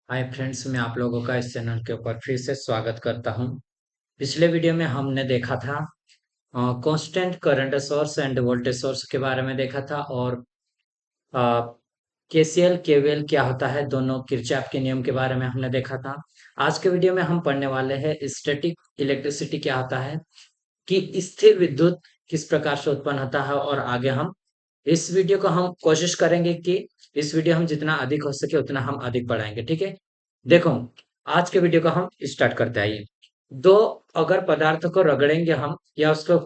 Hi friends, मैं आप लोगों का इस चैनल के ऊपर फिर से स्वागत करता हूं। पिछले वीडियो में हमने देखा था constant current source end voltage source के बारे में देखा था और केसीएल केवीएल क्या होता है, दोनों किरचॉफ के नियम के बारे में हमने देखा था। आज के वीडियो में हम पढ़ने वाले हैं स्टैटिक इलेक्ट्रिसिटी क्या होता है, कि स्थिर विद्युत किस प्रकार से उत्पन्न होता है। और आगे हम इस वीडियो को हम कोशिश करेंगे कि इस वीडियो हम जितना अधिक हो सके उतना हम अधिक पढ़ाएंगे, ठीक है। देखो, आज के वीडियो को हम स्टार्ट करते आइए। दो अगर पदार्थ को रगड़ेंगे हम या उसको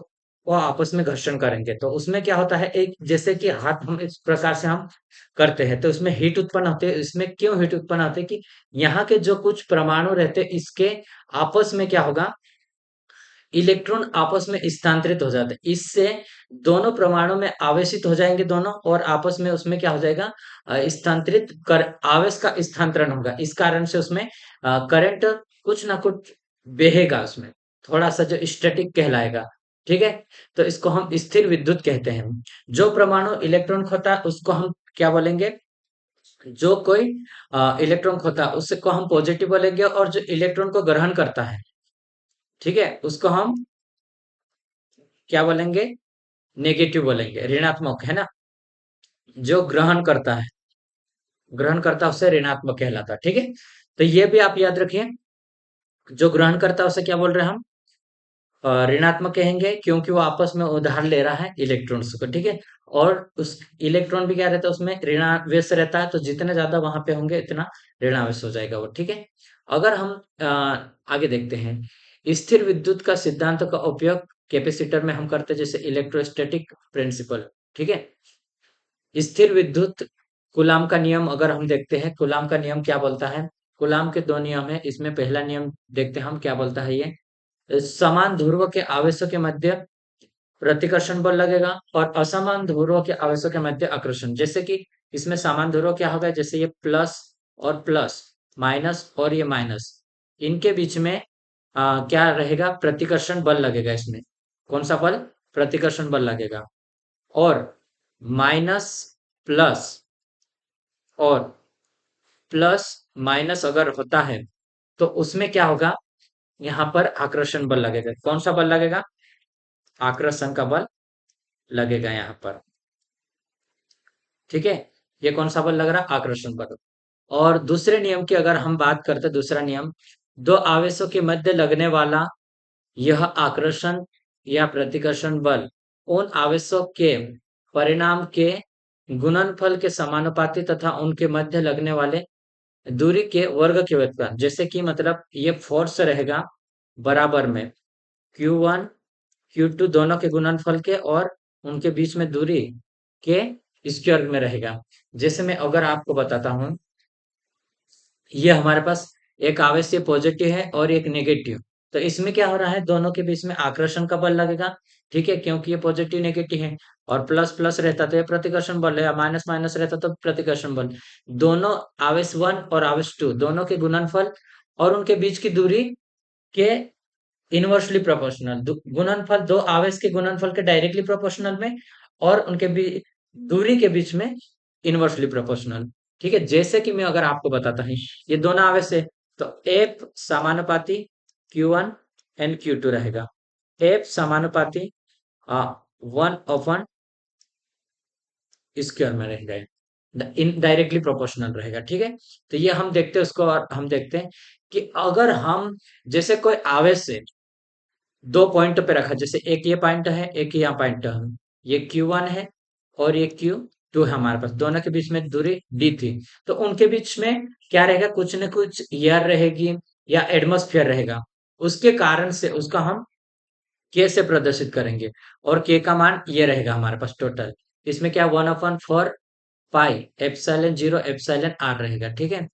वो आपस में घर्षण करेंगे तो उसमें क्या होता है, एक जैसे कि हाथ हम इस प्रकार से हम करते हैं तो उसमें हीट उत्पन्न होते है। इसमें क्यों हीट उत्पन्न होते है कि यहाँ के जो कुछ परमाणु रहते हैं इसके आपस में क्या होगा, इलेक्ट्रॉन आपस में स्थानांतरित हो जाते हैं। इससे दोनों परमाणु में आवेशित हो जाएंगे दोनों, और आपस में उसमें क्या हो जाएगा, स्थानांतरित कर आवेश का स्थानांतरण होगा। इस कारण से उसमें करंट कुछ ना कुछ बहेगा, उसमें थोड़ा सा जो स्टैटिक कहलाएगा, ठीक है। तो इसको हम स्थिर विद्युत कहते हैं। जो परमाणु इलेक्ट्रॉन खोता है उसको हम क्या बोलेंगे, जो कोई इलेक्ट्रॉन खोता है उसको हम पॉजिटिव बोलेंगे, और जो इलेक्ट्रॉन को ग्रहण करता है, ठीक है, उसको हम क्या बोलेंगे, नेगेटिव बोलेंगे, ऋणात्मक, है ना। जो ग्रहण करता है उसे ऋणात्मक कहलाता है, ठीक है। तो ये भी आप याद रखिए, जो ग्रहण करता है उसे क्या बोल रहे हैं हम, ऋणात्मक कहेंगे, क्योंकि वो आपस में उधार ले रहा है इलेक्ट्रॉन्स को, ठीक है। और उस इलेक्ट्रॉन भी क्या रहता है, उसमें ऋणावेश रहता है, तो जितने ज्यादा वहां पे होंगे इतना ऋणावेश हो जाएगा वो, ठीक है। अगर हम आगे देखते हैं, स्थिर विद्युत का सिद्धांत का उपयोग कैपेसिटर में हम करते हैं, जैसे इलेक्ट्रोस्टैटिक प्रिंसिपल, ठीक है। स्थिर विद्युत कूलाम का नियम अगर हम देखते हैं, कूलाम का नियम क्या बोलता है। कूलाम के दो नियम है, इसमें पहला नियम देखते हैं हम क्या बोलता है ये, समान ध्रुव के आवेशों के मध्य प्रतिकर्षण बल लगेगा और असमान ध्रुवों के आवेशों के मध्य आकर्षण। जैसे कि इसमें समान ध्रुव क्या होगा, जैसे ये प्लस और प्लस, माइनस और ये माइनस, इनके बीच में क्या रहेगा, प्रतिकर्षण बल लगेगा। इसमें कौन सा बल, प्रतिकर्षण बल लगेगा। और माइनस प्लस और प्लस माइनस अगर होता है तो उसमें क्या होगा, यहाँ पर आकर्षण बल लगेगा। कौन सा बल लगेगा, आकर्षण का बल लगेगा यहाँ पर, ठीक है। ये कौन सा बल लग रहा है, आकर्षण बल। और दूसरे नियम की अगर हम बात करते हैं, दूसरा नियम, दो आवेशों के मध्य लगने वाला यह आकर्षण या प्रतिकर्षण बल उन आवेशों के परिणाम के गुणनफल के समानुपाती तथा उनके मध्य लगने वाले दूरी के वर्ग के व्युत्पन्न। जैसे कि मतलब ये फोर्स रहेगा बराबर में Q1 Q2 दोनों के गुणनफल के और उनके बीच में दूरी के स्क्वायर में रहेगा। जैसे मैं अगर आपको बताता हूं, ये हमारे पास एक आवेश, ये पॉजिटिव है और एक नेगेटिव। तो इसमें क्या हो रहा है, दोनों के बीच में आकर्षण का बल लगेगा, ठीक है, क्योंकि ये पॉजिटिव नेगेटिव है। और प्लस प्लस रहता तो ये प्रतिकर्षण बल है, माइनस माइनस रहता तो प्रतिकर्षण बल। दोनों आवेश वन और आवेश टू दोनों के गुणनफल और उनके बीच की दूरी के इनवर्सली प्रोपोर्शनल, गुणनफल दो आवेश के गुणनफल के डायरेक्टली प्रोपोर्शनल में, और उनके दूरी के बीच में इनवर्सली प्रोपोर्शनल, ठीक है। जैसे कि मैं अगर आपको बताता हूँ, ये दोनों आवेश है, तो एफ समानुपाती Q1 एंड Q2 रहेगा। एफ समानुपाती 1/, स्क्वायर में रहेगा, इन डायरेक्टली प्रोपोर्शनल रहेगा, ठीक है। तो ये हम देखते हैं उसको, और हम देखते हैं कि अगर हम जैसे कोई आवेश है दो पॉइंट पे रखा, जैसे एक ये पॉइंट है एक यहाँ पॉइंट है, ये Q1 है और ये Q2 है, हमारे पास दोनों के बीच में दूरी D थी। तो उनके बीच में क्या रहेगा, कुछ न कुछ एयर रहेगी या एटमॉस्फेयर रहेगा। उसके कारण से उसका हम K से प्रदर्शित करेंगे, और K का मान ये रहेगा हमारे पास टोटल। इसमें क्या 1/4 पाई एप्सिलॉन 0 एप्सिलॉन R रहेगा, ठीक है।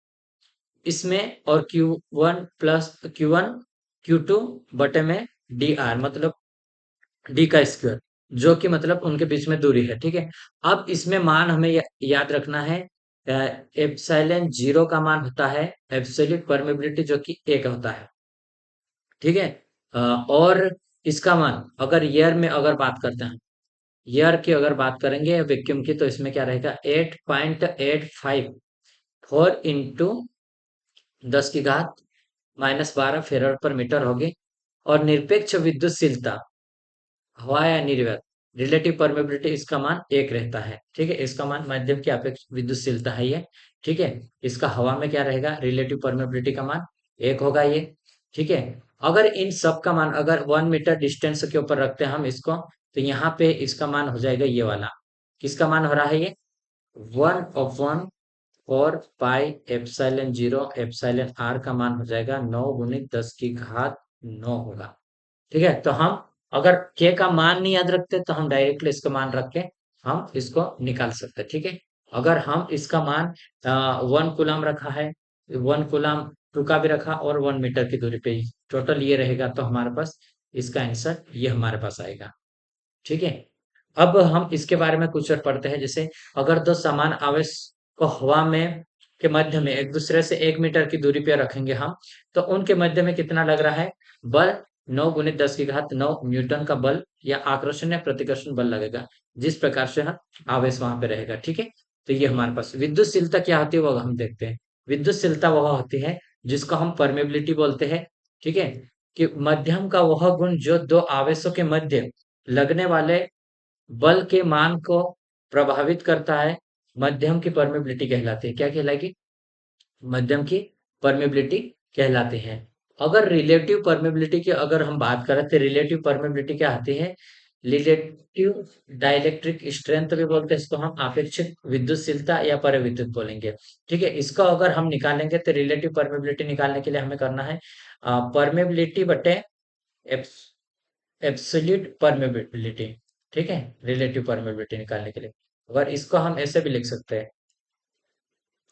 इसमें और Q1 प्लस Q1 Q2 बटे में DR, मतलब D का स्क्वायर, जो कि मतलब उनके बीच में दूरी है, ठीक है। अब इसमें मान हमें याद रखना है, एप्सिलॉन 0 का मान होता है एब्सोल्यूट परमेबिलिटी, जो कि 1 होता है, ठीक है। और इसका मान अगर ईयर में अगर बात करते हैं, ईयर की अगर बात करेंगे वैक्यूम की, तो इसमें क्या रहेगा 8.85 4 इंटू 10 की घात -12 फेराड पर मीटर होगी। और निरपेक्ष विद्युतशीलता, हवा या निर्वात, रिलेटिव परमेबिलिटी, इसका मान 1 रहता है। ठीक है, इसका मान माध्यम की आपेक्ष विद्युतशीलता है ये। ठीक है, इसका हवा में क्या रहेगा, रिलेटिव परमेबिलिटी का मान 1 होगा ये। ठीक है, अगर इन सब का मान अगर 1 मीटर डिस्टेंस के ऊपर रखते हैं हम इसको, तो यहाँ पे इसका मान हो जाएगा ये वाला। किसका मान हो रहा है ये, 1/4 पाई एप्सिलॉन 0 एप्सिलॉन आर का मान हो जाएगा 9 × 10 की घात 9 होगा। ठीक है, तो हम अगर के का मान नहीं याद रखते तो हम डायरेक्टली इसका मान रख के हम इसको निकाल सकते हैं। ठीक है, अगर हम इसका मान 1 कूलम रखा है, 1 कूलम, 2 का भी रखा और 1 मीटर की दूरी पे टोटल ये रहेगा, तो हमारे पास इसका आंसर ये हमारे पास आएगा। ठीक है, अब हम इसके बारे में कुछ और पढ़ते हैं। जैसे अगर दो समान आवेश को हवा में के मध्य में एक दूसरे से 1 मीटर की दूरी पे रखेंगे हम, तो उनके मध्य में कितना लग रहा है बल, 9 × 10 की घात 9 न्यूटन का बल या आकर्षण या प्रतिकर्षण बल लगेगा, जिस प्रकार से हम आवेश वहां पे रहेगा। ठीक है, तो ये हमारे पास विद्युतशीलता क्या होती है वो हम देखते हैं। विद्युतशीलता वह होती है जिसको हम परमेबिलिटी बोलते हैं। ठीक है, कि मध्यम का वह गुण जो दो आवेशों के मध्य लगने वाले बल के मान को प्रभावित करता है, मध्यम की परमेबिलिटी कहलाती है। क्या कहलाएगी, मध्यम की परमेबिलिटी कहलाती है। अगर रिलेटिव परमेबिलिटी की अगर हम बात करें तो रिलेटिव परमेबिलिटी क्या आती है, रिलेटिव डाइलेक्ट्रिक स्ट्रेंथ भी बोलते हैं इसको हम, आपेक्षिक विद्युतशीलता या परिविद्युत बोलेंगे। ठीक है, इसको अगर हम निकालेंगे तो रिलेटिव परमेबिलिटी निकालने के लिए हमें करना है परमेबिलिटी बटे एब्सोल्यूट परमेबिलिटी। ठीक है, रिलेटिव परमेबिलिटी निकालने के लिए अगर इसको हम ऐसे भी लिख सकते हैं,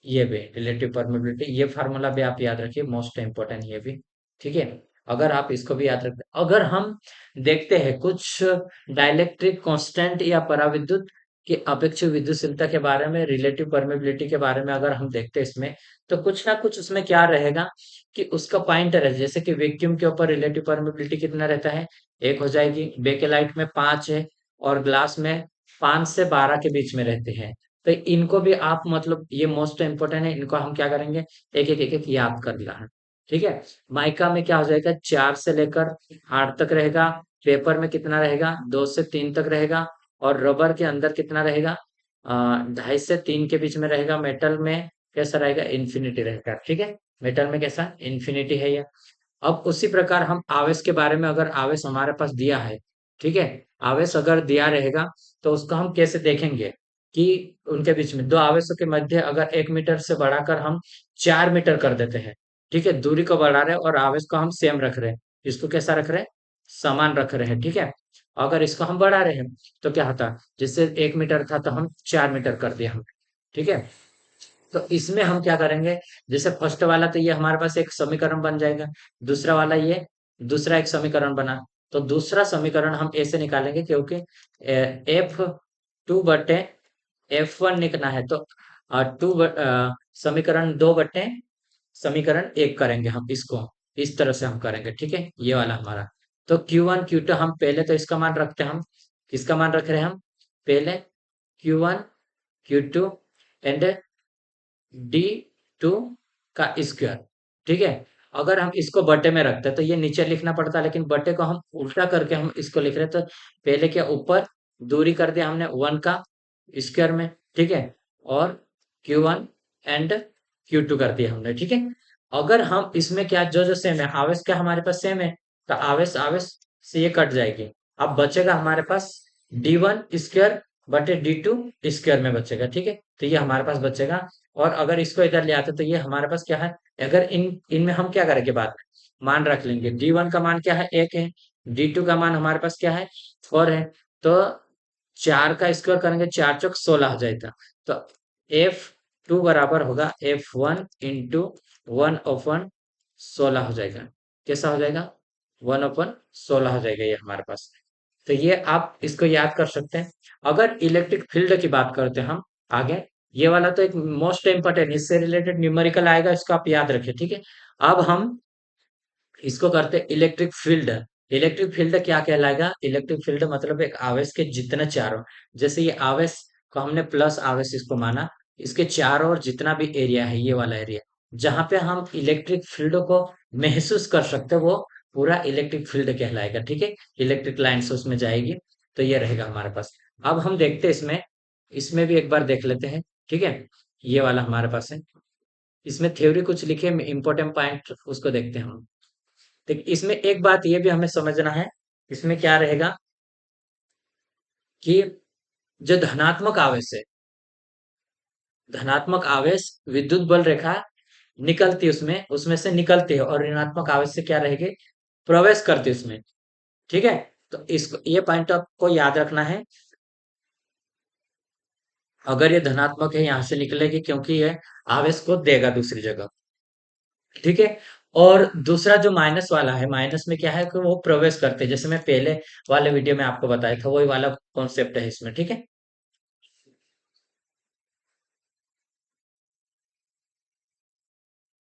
ये भी रिलेटिव परमेबिलिटी, ये फार्मूला भी आप याद रखिए, मोस्ट इंपोर्टेंट ये भी। ठीक है, अगर आप इसको भी याद रखते, अगर हम देखते हैं कुछ डाइलेक्ट्रिक कांस्टेंट या पराविद्युत की अपेक्षित विद्युतशीलता के बारे में, रिलेटिव परमेबिलिटी के बारे में अगर हम देखते हैं इसमें, तो कुछ ना कुछ उसमें क्या रहेगा कि उसका पॉइंटर है। जैसे कि वैक्यूम के ऊपर रिलेटिव परमेबिलिटी कितना रहता है, 1 हो जाएगी। बेकेलाइट में 5 है और ग्लास में 5 से 12 के बीच में रहते हैं। तो इनको भी आप मतलब ये मोस्ट इंपोर्टेंट है, इनको हम क्या करेंगे, एक एक याद कर लेना है। ठीक है, माइका में क्या हो जाएगा, 4 से लेकर 8 तक रहेगा। पेपर में कितना रहेगा, 2 से 3 तक रहेगा। और रबर के अंदर कितना रहेगा, 2.5 से 3 के बीच में रहेगा। मेटल में कैसा रहेगा, इन्फिनिटी रहेगा। ठीक है, मेटल में कैसा, इन्फिनिटी है ये। अब उसी प्रकार हम आवेश के बारे में, अगर आवेश हमारे पास दिया है, ठीक है, आवेश अगर दिया रहेगा तो उसको हम कैसे देखेंगे कि उनके बीच में दो आवेशों के मध्य अगर 1 मीटर से बढ़ाकर हम 4 मीटर कर देते हैं। ठीक है, दूरी को बढ़ा रहे हैं और आवेश को हम सेम रख रहे हैं, इसको कैसा रख रहे हैं, समान रख रहे हैं। ठीक है, अगर इसको हम बढ़ा रहे हैं तो क्या होता, जैसे 1 मीटर था तो हम 4 मीटर कर दिया हम। ठीक है, तो इसमें हम क्या करेंगे, जैसे फर्स्ट वाला तो ये हमारे पास एक समीकरण बन जाएगा, दूसरा वाला ये दूसरा एक समीकरण बना। तो दूसरा समीकरण हम ऐसे निकालेंगे, क्योंकि F2/F1 लिखना है, तो समीकरण 2/समीकरण 1 करेंगे हम इसको, इस तरह से हम करेंगे। ठीक है, ये वाला हमारा। तो Q1 Q2 हम पहले तो इसका मान रखते हैं हम, किसका मान रख रहे हैं हम, पहले Q1 Q2 एंड D2 का स्क्वायर। ठीक है, अगर हम इसको बटे में रखते हैं तो ये नीचे लिखना पड़ता है, लेकिन बटे को हम उल्टा करके हम इसको लिख रहे हैं। तो पहले क्या, ऊपर दूरी कर दिया हमने 1 का स्क्वायर में। ठीक है, और Q1 एंड Q2 कर दिया हमने। ठीक है, अगर हम इसमें क्या, जो जो सेम है, आवेश क्या हमारे पास सेम है, तो आवेश आवेश से ये कट जाएगी। अब बचेगा हमारे पास D1 स्क्वायर/D2 स्क्वायर में बचेगा। ठीक है, तो ये हमारे पास बचेगा। और अगर इसको इधर ले आते तो ये हमारे पास क्या है, अगर इनमें हम क्या करेंगे, बाद में मान रख लेंगे। D1 का मान क्या है, 1 है। D2 का मान हमारे पास क्या है, 4 है। तो 4 का स्क्वायर करेंगे, 4 × 4 = 16 हो जाएगा। तो F2 बराबर होगा F1 इंटू 1/16 हो जाएगा। कैसा हो जाएगा, 1/16 हो जाएगा ये हमारे पास। तो ये आप इसको याद कर सकते हैं। अगर इलेक्ट्रिक फील्ड की बात करते हैं हम आगे, ये वाला तो एक मोस्ट इम्पोर्टेंट, इससे रिलेटेड न्यूमेरिकल आएगा, इसको आप याद रखिए। ठीक है, अब हम इसको करते इलेक्ट्रिक फील्ड। इलेक्ट्रिक फील्ड क्या कहलाएगा, इलेक्ट्रिक फील्ड मतलब एक आवेश के जितने चारों, जैसे ये आवेश को हमने प्लस आवेश इसको माना, इसके चारों ओर जितना भी एरिया है, ये वाला एरिया, जहां पे हम इलेक्ट्रिक फील्ड को महसूस कर सकते हैं, वो पूरा इलेक्ट्रिक फील्ड कहलाएगा। ठीक है, इलेक्ट्रिक लाइन्स उसमें जाएगी। तो ये रहेगा हमारे पास। अब हम देखते हैं इसमें, इसमें भी एक बार देख लेते हैं। ठीक है, ये वाला हमारे पास है। इसमें थ्योरी कुछ लिखे, इंपॉर्टेंट पॉइंट उसको देखते हैं हम। देख, इसमें एक बात ये भी हमें समझना है, इसमें क्या रहेगा कि जो धनात्मक आवेश है, धनात्मक आवेश विद्युत बल रेखा निकलती है उसमें उसमें से निकलती है, और ऋणात्मक आवेश से क्या रहेगी, प्रवेश करती है उसमें। ठीक है, तो इसको, ये पॉइंट आपको याद रखना है। अगर ये धनात्मक है, यहाँ से निकलेगी, क्योंकि ये आवेश को देगा दूसरी जगह। ठीक है, और दूसरा जो माइनस वाला है, माइनस में क्या है कि वो प्रवेश करते हैं, जैसे मैं पहले वाले वीडियो में आपको बताया था, वही वाला कॉन्सेप्ट है इसमें। ठीक है,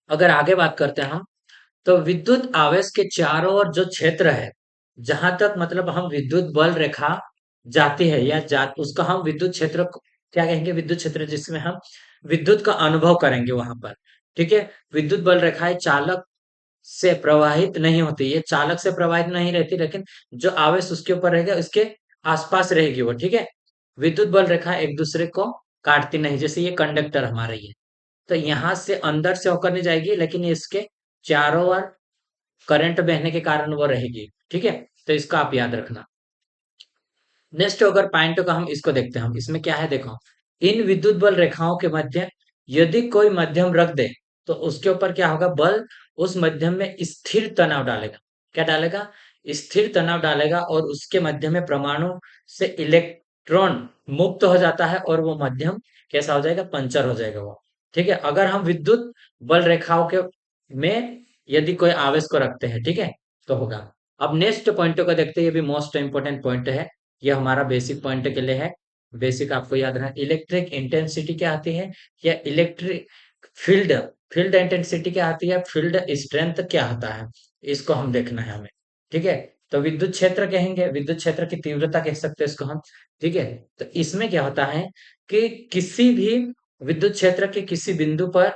अगर आगे बात करते हैं हम, तो विद्युत आवेश के चारों ओर जो क्षेत्र है, जहां तक मतलब हम विद्युत बल रेखा जाती है या उसका हम विद्युत क्षेत्र क्या कहेंगे, विद्युत क्षेत्र जिसमें हम विद्युत का अनुभव करेंगे वहां पर। ठीक है, विद्युत बल रेखाएं चालक से प्रवाहित नहीं होती, ये चालक से प्रवाहित नहीं रहती, लेकिन जो आवेश उसके ऊपर रहेगा उसके आसपास रहेगी वो। ठीक है, विद्युत बल रेखा एक दूसरे को काटती नहीं, जैसे ये कंडक्टर हमारे ये, तो यहाँ से अंदर से होकर नहीं जाएगी, लेकिन ये इसके चारों ओर करंट बहने के कारण वो रहेगी। ठीक है, तो इसका आप याद रखना। नेक्स्ट अगर पॉइंट का हम इसको देखते हैं, हम इसमें क्या है देखो, इन विद्युत बल रेखाओं के मध्य यदि कोई माध्यम रख दे, तो उसके ऊपर क्या होगा, बल उस माध्यम में स्थिर तनाव डालेगा। क्या डालेगा, स्थिर तनाव डालेगा, और उसके मध्य में परमाणु से इलेक्ट्रॉन मुक्त हो जाता है, और वो माध्यम कैसा हो जाएगा, पंचर हो जाएगा वो। ठीक है, अगर हम विद्युत बल रेखाओं के में यदि कोई आवेश को रखते हैं, ठीक है, तो होगा। अब नेक्स्ट पॉइंट को देखते हैं, ये भी मोस्ट इंपोर्टेंट पॉइंट है, ये हमारा बेसिक पॉइंट के लिए है। बेसिक आपको याद रखना, इलेक्ट्रिक इंटेंसिटी क्या आती है, या इलेक्ट्रिक फील्ड, फील्ड इंटेंसिटी क्या आती है, फील्ड स्ट्रेंथ क्या आता है, इसको हम देखना है हमें। ठीक है, तो विद्युत क्षेत्र कहेंगे, विद्युत क्षेत्र की तीव्रता कह सकते हैं इसको हम। ठीक है, तो इसमें क्या होता है कि किसी भी विद्युत क्षेत्र के किसी बिंदु पर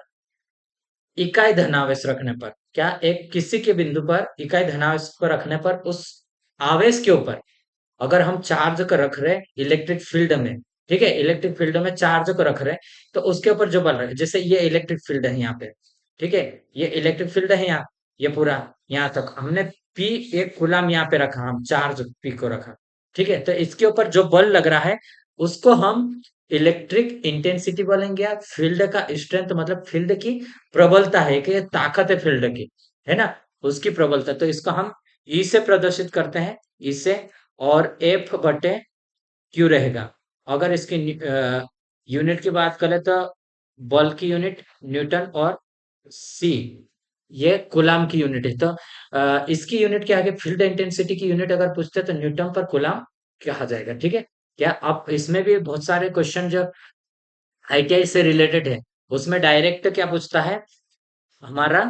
इकाई धनावेश रखने पर, क्या, एक किसी के बिंदु पर इकाई धनावेश को रखने पर, उस आवेश के ऊपर अगर हम चार्ज को रख रहे इलेक्ट्रिक फील्ड में, ठीक है, इलेक्ट्रिक फील्ड में चार्ज को रख रहे, तो उसके ऊपर जो बल रहे, जैसे ये इलेक्ट्रिक फील्ड है यहाँ पे। ठीक है, ये इलेक्ट्रिक फील्ड है यहाँ, ये पूरा यहाँ तक हमने पी, एक गुलाम यहाँ पे रखा, हम चार्ज पी को रखा। ठीक है, तो इसके ऊपर जो बल लग रहा है, उसको हम इलेक्ट्रिक इंटेंसिटी बोलेंगे, या फील्ड का स्ट्रेंथ, मतलब फील्ड की प्रबलता है, कि ताकत है फील्ड की, है ना, उसकी प्रबलता। तो इसको हम ई से प्रदर्शित करते हैं, ई से, और एफ बटे क्यू रहेगा। अगर इसकी यूनिट की बात करें, तो बल की यूनिट न्यूटन, और सी ये कूलाम की यूनिट है। तो इसकी यूनिट क्या है, फील्ड इंटेंसिटी की यूनिट अगर पूछते हैं, तो न्यूटन पर कूलाम कहा जाएगा। ठीक है, क्या अब इसमें भी बहुत सारे क्वेश्चन जो आईटीआई से रिलेटेड है, उसमें डायरेक्ट क्या पूछता है, हमारा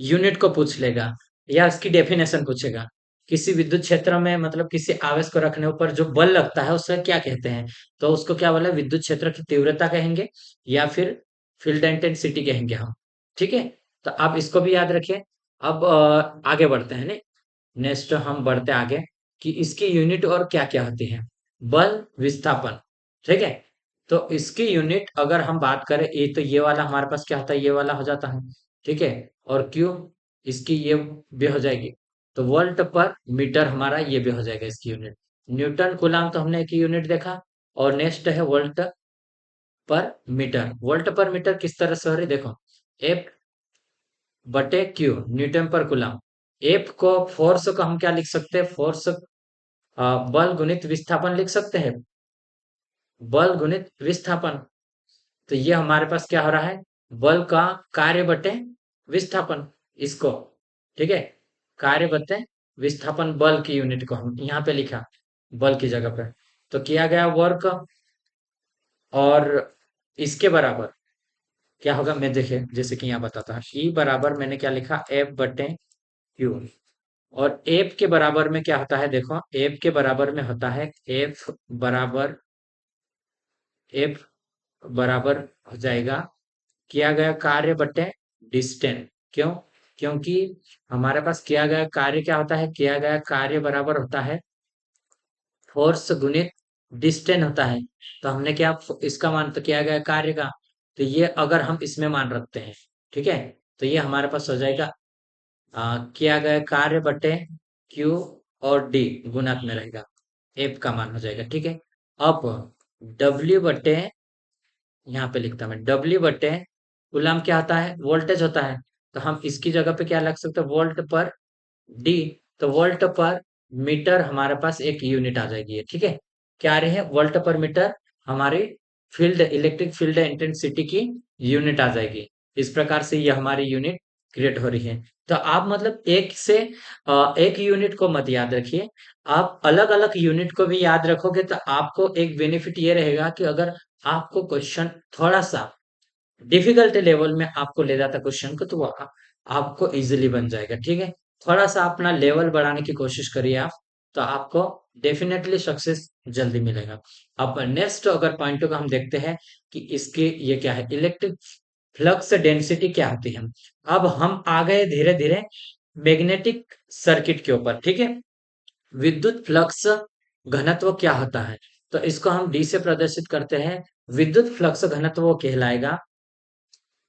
यूनिट को पूछ लेगा, या उसकी डेफिनेशन पूछेगा। किसी विद्युत क्षेत्र में, मतलब किसी आवेश को रखने ऊपर जो बल लगता है, उसे क्या कहते हैं, तो उसको क्या बोले, विद्युत क्षेत्र की तीव्रता कहेंगे, या फिर फील्ड इंटेंसिटी कहेंगे हम। ठीक है, तो आप इसको भी याद रखिए। अब आगे बढ़ते हैं, नहीं, नेक्स्ट हम बढ़ते आगे, कि इसकी यूनिट और क्या क्या होती है, बल विस्थापन। ठीक है, तो इसकी यूनिट अगर हम बात करें, ये तो ये वाला हमारे पास क्या होता है, ये वाला हो जाता है। ठीक है, और क्यू, इसकी ये भी हो जाएगी। तो वोल्ट पर मीटर हमारा ये भी हो जाएगा इसकी यूनिट। न्यूटन कूलाम तो हमने एक यूनिट देखा, और नेक्स्ट है वोल्ट पर मीटर। वोल्ट पर मीटर किस तरह से हो रही, देखो, एफ बटे क्यू, न्यूटन पर कूलाम। एफ को, फोर्स को हम क्या लिख सकते हैं, फोर्स बल गुणित विस्थापन लिख सकते हैं, बल गुणित विस्थापन। तो ये हमारे पास क्या हो रहा है, बल का कार्य बटे विस्थापन, इसको। ठीक है, कार्य बटे विस्थापन, बल की यूनिट को हम यहाँ पे लिखा, बल की जगह पे, तो किया गया वर्क। और इसके बराबर क्या होगा, मैं देखिए, जैसे कि यहाँ बताता हूँ, ई बराबर मैंने क्या लिखा, एफ बटे क्यू। और एफ के बराबर में क्या होता है, देखो, एफ के बराबर में होता है, बराबर एफ बराबर हो जाएगा, किया गया कार्य बटे डिस्टेंस। क्यों? क्योंकि हमारे पास किया गया कार्य क्या होता है, किया गया कार्य बराबर होता है फोर्स गुणित डिस्टेंस होता है। तो हमने क्या इसका मान तो किया गया कार्य का, तो ये अगर हम इसमें मान रखते हैं, ठीक है, तो ये हमारे पास हो जाएगा किया गया कार्य बटे क्यू और डी गुणक में रहेगा, एफ का मान हो जाएगा, ठीक है। अब डब्ल्यू बटे, यहाँ पे लिखता हूं मैं, डब्ल्यू बटे कूलम क्या होता है, वोल्टेज होता है। तो हम इसकी जगह पे क्या लग सकते हैं, वोल्ट पर डी। तो वोल्ट पर मीटर हमारे पास एक यूनिट आ जाएगी ये, ठीक है। क्या आ रही है, वोल्ट पर मीटर हमारी फील्ड, इलेक्ट्रिक फील्ड इंटेंसिटी की यूनिट आ जाएगी। इस प्रकार से ये हमारी यूनिट क्रिएट हो रही है। तो आप मतलब एक से एक यूनिट को मत याद रखिए, आप अलग अलग यूनिट को भी याद रखोगे तो आपको एक बेनिफिट ये रहेगा कि अगर आपको क्वेश्चन थोड़ा सा डिफिकल्ट लेवल में आपको ले जाता क्वेश्चन को, तो वो आपको इजीली बन जाएगा, ठीक है। थोड़ा सा अपना लेवल बढ़ाने की कोशिश करिए आप, तो आपको डेफिनेटली सक्सेस जल्दी मिलेगा। अब नेक्स्ट अगर पॉइंट को हम देखते हैं कि इसके ये क्या है, इलेक्ट्रिक फ्लक्स डेंसिटी क्या होती है। अब हम आ गए धीरे धीरे मैग्नेटिक सर्किट के ऊपर, ठीक है। विद्युत फ्लक्स घनत्व क्या होता है, तो इसको हम डी से प्रदर्शित करते हैं। विद्युत फ्लक्स घनत्व वो कहलाएगा,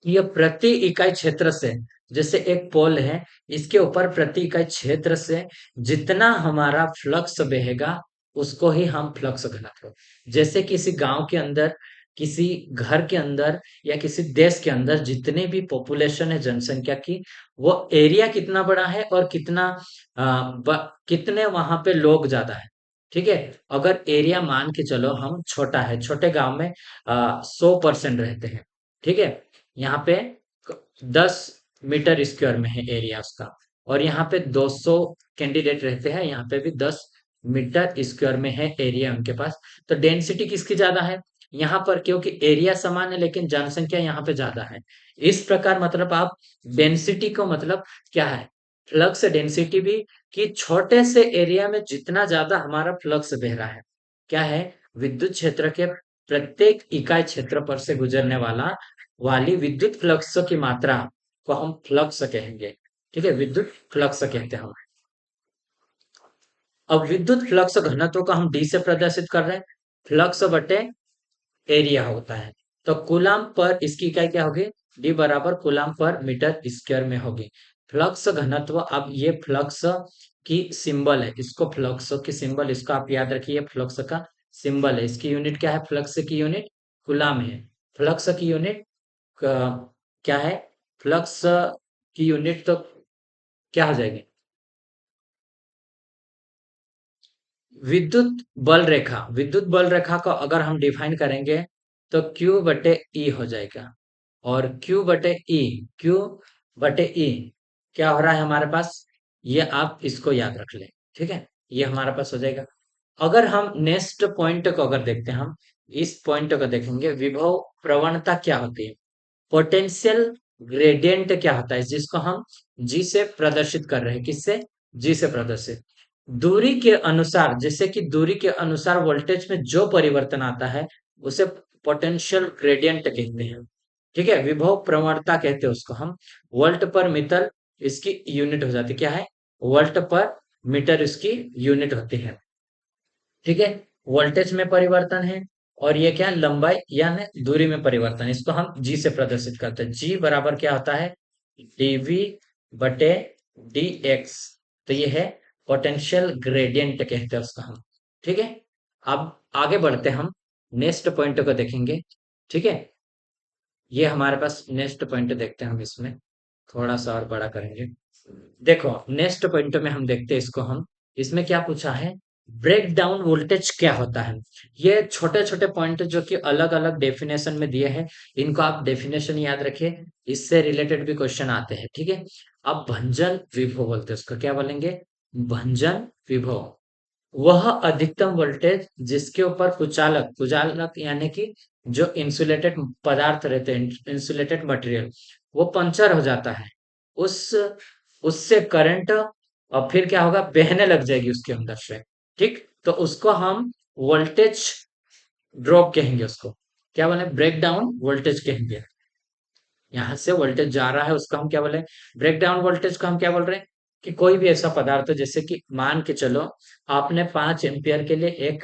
ये प्रति इकाई क्षेत्र से, जैसे एक पोल है, इसके ऊपर प्रति इकाई क्षेत्र से जितना हमारा फ्लक्स बहेगा उसको ही हम फ्लक्स घनत्व। जैसे किसी गांव के अंदर, किसी घर के अंदर या किसी देश के अंदर जितने भी पॉपुलेशन है जनसंख्या की, वो एरिया कितना बड़ा है और कितना कितने वहां पे लोग ज्यादा है, ठीक है। अगर एरिया मान के चलो हम छोटा है, छोटे गांव में 100% रहते हैं, ठीक है। यहाँ पे 10 मीटर स्क्वायर में है एरिया उसका, और यहाँ पे 200 कैंडिडेट रहते हैं, यहाँ पे भी 10 मीटर स्क्वायर में है एरिया उनके पास। तो डेंसिटी किसकी ज्यादा है यहाँ पर, क्योंकि एरिया समान है लेकिन जनसंख्या यहाँ पे ज्यादा है। इस प्रकार मतलब आप डेंसिटी को मतलब क्या है, फ्लक्स डेंसिटी भी, कि छोटे से एरिया में जितना ज्यादा हमारा फ्लक्स बह रहा है, क्या है, विद्युत क्षेत्र के प्रत्येक इकाई क्षेत्र पर से गुजरने वाली विद्युत फ्लक्स की मात्रा को हम फ्लक्स कहेंगे, ठीक है, विद्युत फ्लक्स कहते हैं हम। अब विद्युत फ्लक्स घनत्व को हम डी से प्रदर्शित कर रहे हैं, फ्लक्स बटे एरिया होता है। तो कूलम पर इसकी इकाई क्या होगी, डी बराबर कूलम पर मीटर स्क्वायर में होगी। फ्लक्स घनत्व, अब ये फ्लक्स की सिंबल है, इसको फ्लक्स की सिंबल, इसको आप याद रखिए, फ्लक्स का सिंबल है, इसकी यूनिट क्या है, फ्लक्स की यूनिट कूलम है। फ्लक्स की यूनिट क्या है, फ्लक्स की यूनिट तो क्या हो जाएगी, विद्युत बल रेखा। विद्युत बल रेखा को अगर हम डिफाइन करेंगे तो Q बटे E हो जाएगा। और Q बटे E, Q बटे E क्या हो रहा है हमारे पास, ये आप इसको याद रख लें, ठीक है, ये हमारे पास हो जाएगा। अगर हम नेक्स्ट पॉइंट को अगर देखते हैं, हम इस पॉइंट को देखेंगे, विभव प्रवणता क्या होती है, पोटेंशियल ग्रेडियंट क्या होता है, जिसको हम जी से प्रदर्शित कर रहे हैं, किससे, जी से प्रदर्शित। दूरी के अनुसार, जैसे कि दूरी के अनुसार वोल्टेज में जो परिवर्तन आता है उसे पोटेंशियल ग्रेडियंट कहते हैं, ठीक है। विभव प्रवणता कहते हैं उसको हम, वोल्ट पर मीटर इसकी यूनिट हो जाती है, क्या है, वोल्ट पर मीटर इसकी यूनिट होती है, ठीक है। वोल्टेज में परिवर्तन है, और ये क्या है, लंबाई यानी दूरी में परिवर्तन, इसको हम जी से प्रदर्शित करते हैं। जी बराबर क्या होता है, डीवी बटे डी एक्स। तो ये है पोटेंशियल ग्रेडियंट कहते हैं उसका हम, ठीक है। अब आगे बढ़ते हैं, हम नेक्स्ट पॉइंट को देखेंगे, ठीक है। ये हमारे पास नेक्स्ट पॉइंट देखते हैं हम, इसमें थोड़ा सा और बड़ा करेंगे। देखो नेक्स्ट पॉइंट में हम देखते हैं इसको, हम इसमें क्या पूछा है, ब्रेक डाउन वोल्टेज क्या होता है। ये छोटे छोटे पॉइंट जो कि अलग अलग डेफिनेशन में दिए हैं, इनको आप डेफिनेशन याद रखिए, इससे रिलेटेड भी क्वेश्चन आते हैं, ठीक है। अब भंजन विभव बोलते हैं उसको, क्या बोलेंगे, भंजन विभव। वह अधिकतम वोल्टेज जिसके ऊपर कुचालक, कुचालक यानी कि जो इंसुलेटेड पदार्थ रहते हैं, इंसुलेटेड मटेरियल, वो पंचर हो जाता है, उस उससे करंट, और फिर क्या होगा, बहने लग जाएगी उसके अंदर से, ठीक। तो उसको हम वोल्टेज ड्रॉप कहेंगे, उसको क्या बोले, ब्रेक डाउन वोल्टेज कहेंगे। यहाँ से वोल्टेज जा रहा है उसको हम क्या बोले, ब्रेक डाउन वोल्टेज को हम क्या बोल रहे हैं, कि कोई भी ऐसा पदार्थ हो, जैसे कि मान के चलो आपने 5 एम्पियर के लिए एक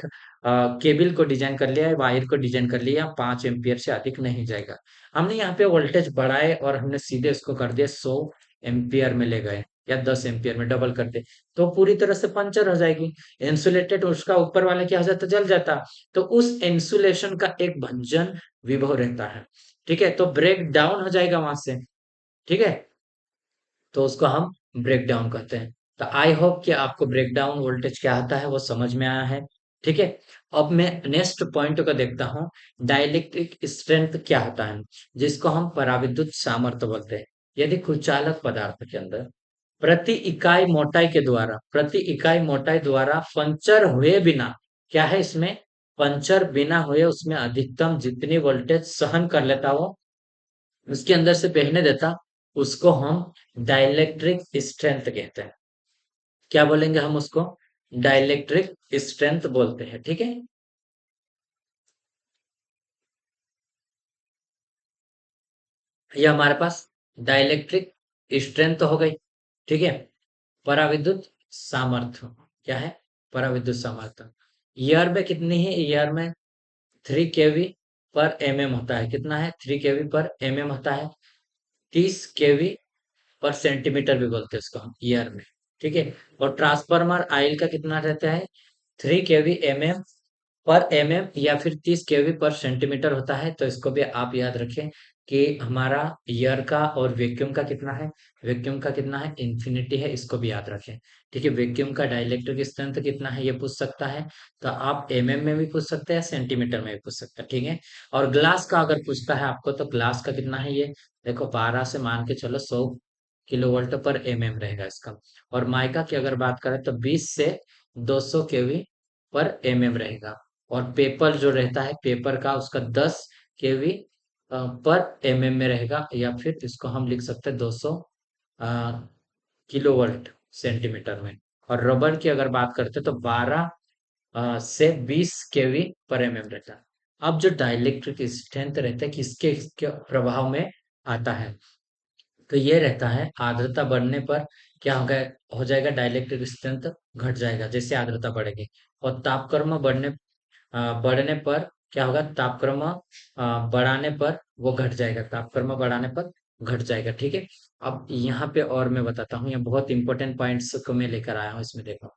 केबल को डिजाइन कर लिया है, वायर को डिजाइन कर लिया, 5 एम्पियर से अधिक नहीं जाएगा। हमने यहाँ पे वोल्टेज बढ़ाए और हमने सीधे उसको कर दिया 100 एम्पियर में ले गए, या 10 एम्पियर में डबल कर दे, तो पूरी तरह से पंचर हो जाएगी। इंसुलेटेड उसका ऊपर वाला क्या हो जाता, जल जाता। तो उस इंसुलेशन का एक भंजन विभव रहता है, ठीक है, तो ब्रेक डाउन हो जाएगा वहां से, ठीक है, तो उसको हम ब्रेक डाउन कहते हैं। तो आई होप कि आपको ब्रेक डाउन वोल्टेज क्या होता है वो समझ में आया है, ठीक है। अब मैं नेक्स्ट पॉइंट को देखता हूँ, डाइलेक्ट्रिक स्ट्रेंथ क्या होता है, जिसको हम पराविद्युत सामर्थ्य बोलते हैं। यदि कुचालक पदार्थ के अंदर प्रति इकाई मोटाई द्वारा पंचर हुए बिना, क्या है इसमें, पंचर बिना हुए उसमें अधिकतम जितनी वोल्टेज सहन कर लेता हो, उसके अंदर से बहने देता, उसको हम डाइलेक्ट्रिक स्ट्रेंथ कहते हैं। क्या बोलेंगे हम उसको, डाइलेक्ट्रिक स्ट्रेंथ बोलते हैं, ठीक है। ये हमारे पास डाइलेक्ट्रिक स्ट्रेंथ हो गई, ठीक है। पराविद्युत सामर्थ्य क्या है, पराविद्युत सामर्थ्य ईयर में कितनी है, ईयर में 3 kV पर mm होता है, कितना है, 3 kV पर mm होता है, 30 kV पर सेंटीमीटर भी बोलते हैं इसको हम ईयर में, ठीक है। और ट्रांसफार्मर आयल का कितना रहता है, 3 kV mm पर या फिर 30 kV पर सेंटीमीटर होता है। तो इसको भी आप याद रखें कि हमारा ईयर का और वैक्यूम का कितना है, वैक्यूम का कितना है, इंफिनिटी है, इसको भी याद रखें, ठीक है। वैक्यूम का डाइलेक्ट्रिक स्ट्रेंथ कितना है ये पूछ सकता है, तो आप में भी पूछ सकते हैं, सेंटीमीटर में भी पूछ सकते हैं, ठीक है। और ग्लास का अगर पूछता है आपको, तो ग्लास का कितना है ये, देखो 12 से मान के चलो 100 kV पर रहेगा इसका। और माइका की अगर बात करें तो 20 से 200 kV पर रहेगा। और पेपर जो रहता है, पेपर का उसका 10 kV पर में रहेगा, या फिर इसको हम लिख सकते हैं 200 किलोवोल्ट सेंटीमीटर में। और रबर की अगर बात करते हैं तो 12 से 20 kV पर रहता है। अब जो डाइलेक्ट्रिक स्ट्रेंथ रहता है किसके किसके प्रभाव में आता है, तो ये रहता है आर्द्रता बढ़ने पर क्या होगा, हो जाएगा, डाइलेक्ट्रिक स्ट्रेंथ घट जाएगा जैसे आर्द्रता बढ़ेगी। और तापक्रम बढ़ने पर क्या होगा, तापक्रम बढ़ाने पर वो घट जाएगा, तापक्रम बढ़ाने पर घट जाएगा, ठीक है। अब यहाँ पे और मैं बताता हूँ, ये बहुत इंपॉर्टेंट पॉइंट्स को मैं लेकर आया हूँ, इसमें देखो,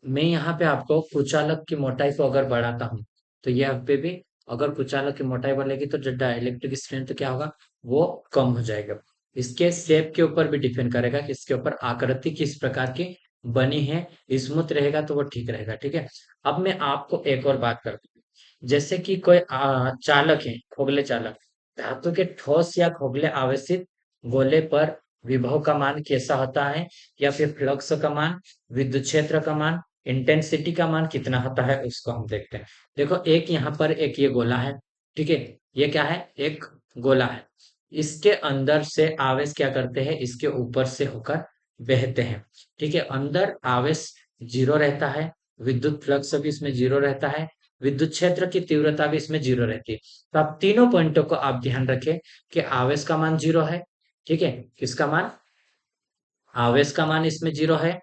मैं यहाँ पे आपको कुचालक की मोटाई को अगर बढ़ाता हूँ, तो यहाँ पे भी अगर कुचालक की मोटाई बढ़ेगी तो जो डाइलेक्ट्रिक स्ट्रेंथ क्या होगा, वो कम हो जाएगा। इसके शेप के ऊपर भी डिपेंड करेगा कि इसके ऊपर आकृति किस प्रकार की बनी है, स्मूथ रहेगा तो वो ठीक रहेगा, ठीक है। अब मैं आपको एक और बात करता हूँ, जैसे कि कोई चालक है, खोखले चालक, धातु के ठोस या खोखले आवेशित गोले पर विभव का मान कैसा होता है, या फिर फ्लक्स का मान, विद्युत क्षेत्र का मान, इंटेंसिटी का मान कितना होता है, उसको हम देखते हैं। देखो एक यहाँ पर एक ये गोला है, ठीक है, ये क्या है, एक गोला है, इसके अंदर से आवेश क्या करते हैं, इसके ऊपर से होकर बहते हैं, ठीक है। अंदर आवेश जीरो रहता है, विद्युत फ्लक्स भी इसमें जीरो रहता है, विद्युत क्षेत्र की तीव्रता भी इसमें जीरो रहती है। तो आप तीनों पॉइंटों को आप ध्यान रखें कि आवेश का मान जीरो है, ठीक है, किसका मान, आवेश का मान इसमें जीरो है,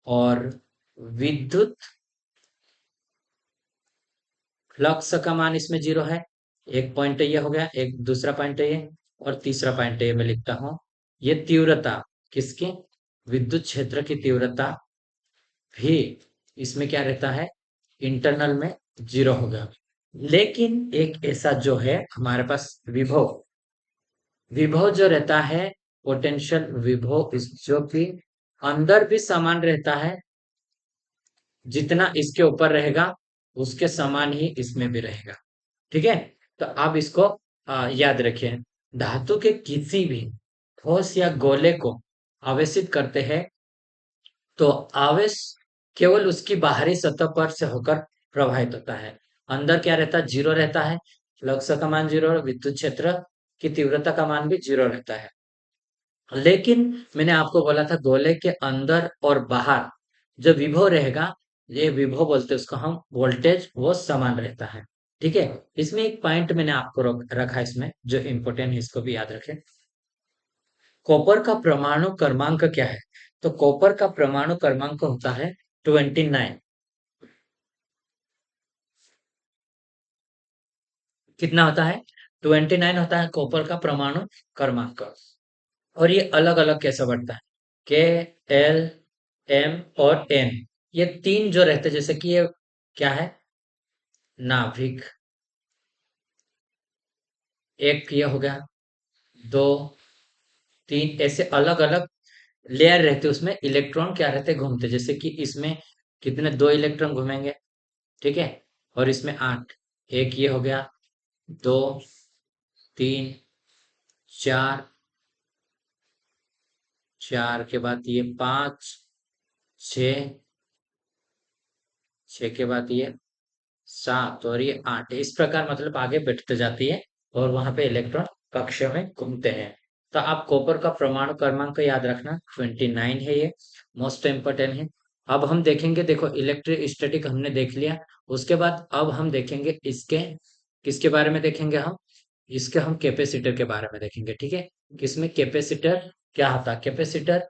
और विद्युत फ्लक्स का मान इसमें जीरो है। एक पॉइंट ये हो गया, एक दूसरा पॉइंट ये, और तीसरा पॉइंट ये मैं लिखता हूं, ये तीव्रता किसकी, विद्युत क्षेत्र की तीव्रता भी इसमें क्या रहता है, इंटरनल में जीरो होगा। लेकिन एक ऐसा जो है हमारे पास विभव, विभव जो रहता है, पोटेंशियल विभव जो कि अंदर भी समान रहता है, जितना इसके ऊपर रहेगा उसके समान ही इसमें भी रहेगा, ठीक है। तो आप इसको याद रखें, धातु के किसी भी ठोस या गोले को आवेशित करते हैं तो आवेश केवल उसकी बाहरी सतह पर से होकर प्रवाहित होता है, अंदर क्या रहता है, जीरो रहता है, फ्लक्स का मान जीरो, विद्युत क्षेत्र की तीव्रता का मान भी जीरो रहता है। लेकिन मैंने आपको बोला था गोले के अंदर और बाहर जो विभव रहेगा, ये विभव बोलते हैं उसको हम, वोल्टेज वो समान रहता है, ठीक है। इसमें एक पॉइंट मैंने आपको रखा है इसमें जो इम्पोर्टेंट है, इसको भी याद रखें। कॉपर का परमाणु क्रमांक क्या है? तो कॉपर का परमाणु क्रमांक होता है 29। कितना होता है? 29 होता है कॉपर का परमाणु क्रमांक। और ये अलग अलग कैसे बढ़ता है? के, एल, एम और एन, ये तीन जो रहते हैं, जैसे कि ये क्या है? नाभिक। एक ये हो गया, दो, तीन, ऐसे अलग अलग लेयर रहते हैं, उसमें इलेक्ट्रॉन क्या रहते हैं? घूमते, जैसे कि इसमें कितने? दो इलेक्ट्रॉन घूमेंगे, ठीक है। और इसमें आठ। एक ये हो गया, दो, तीन, चार, चार के बाद ये पांच, छ, छह के बाद ये सात और ये आठ। इस प्रकार मतलब आगे बढ़ते जाती है और वहां पे इलेक्ट्रॉन कक्षा में घूमते हैं। तो आप कॉपर का परमाणु क्रमांक याद रखना, 29 है ये, मोस्ट इम्पोर्टेंट है। अब हम देखेंगे, देखो इलेक्ट्रोस्टैटिक हमने देख लिया। उसके बाद अब हम देखेंगे इसके, किसके बारे में देखेंगे हम? इसके हम कैपेसिटर के बारे में देखेंगे, ठीक है। किसमें कैपेसिटर क्या होता है? कैपेसिटर,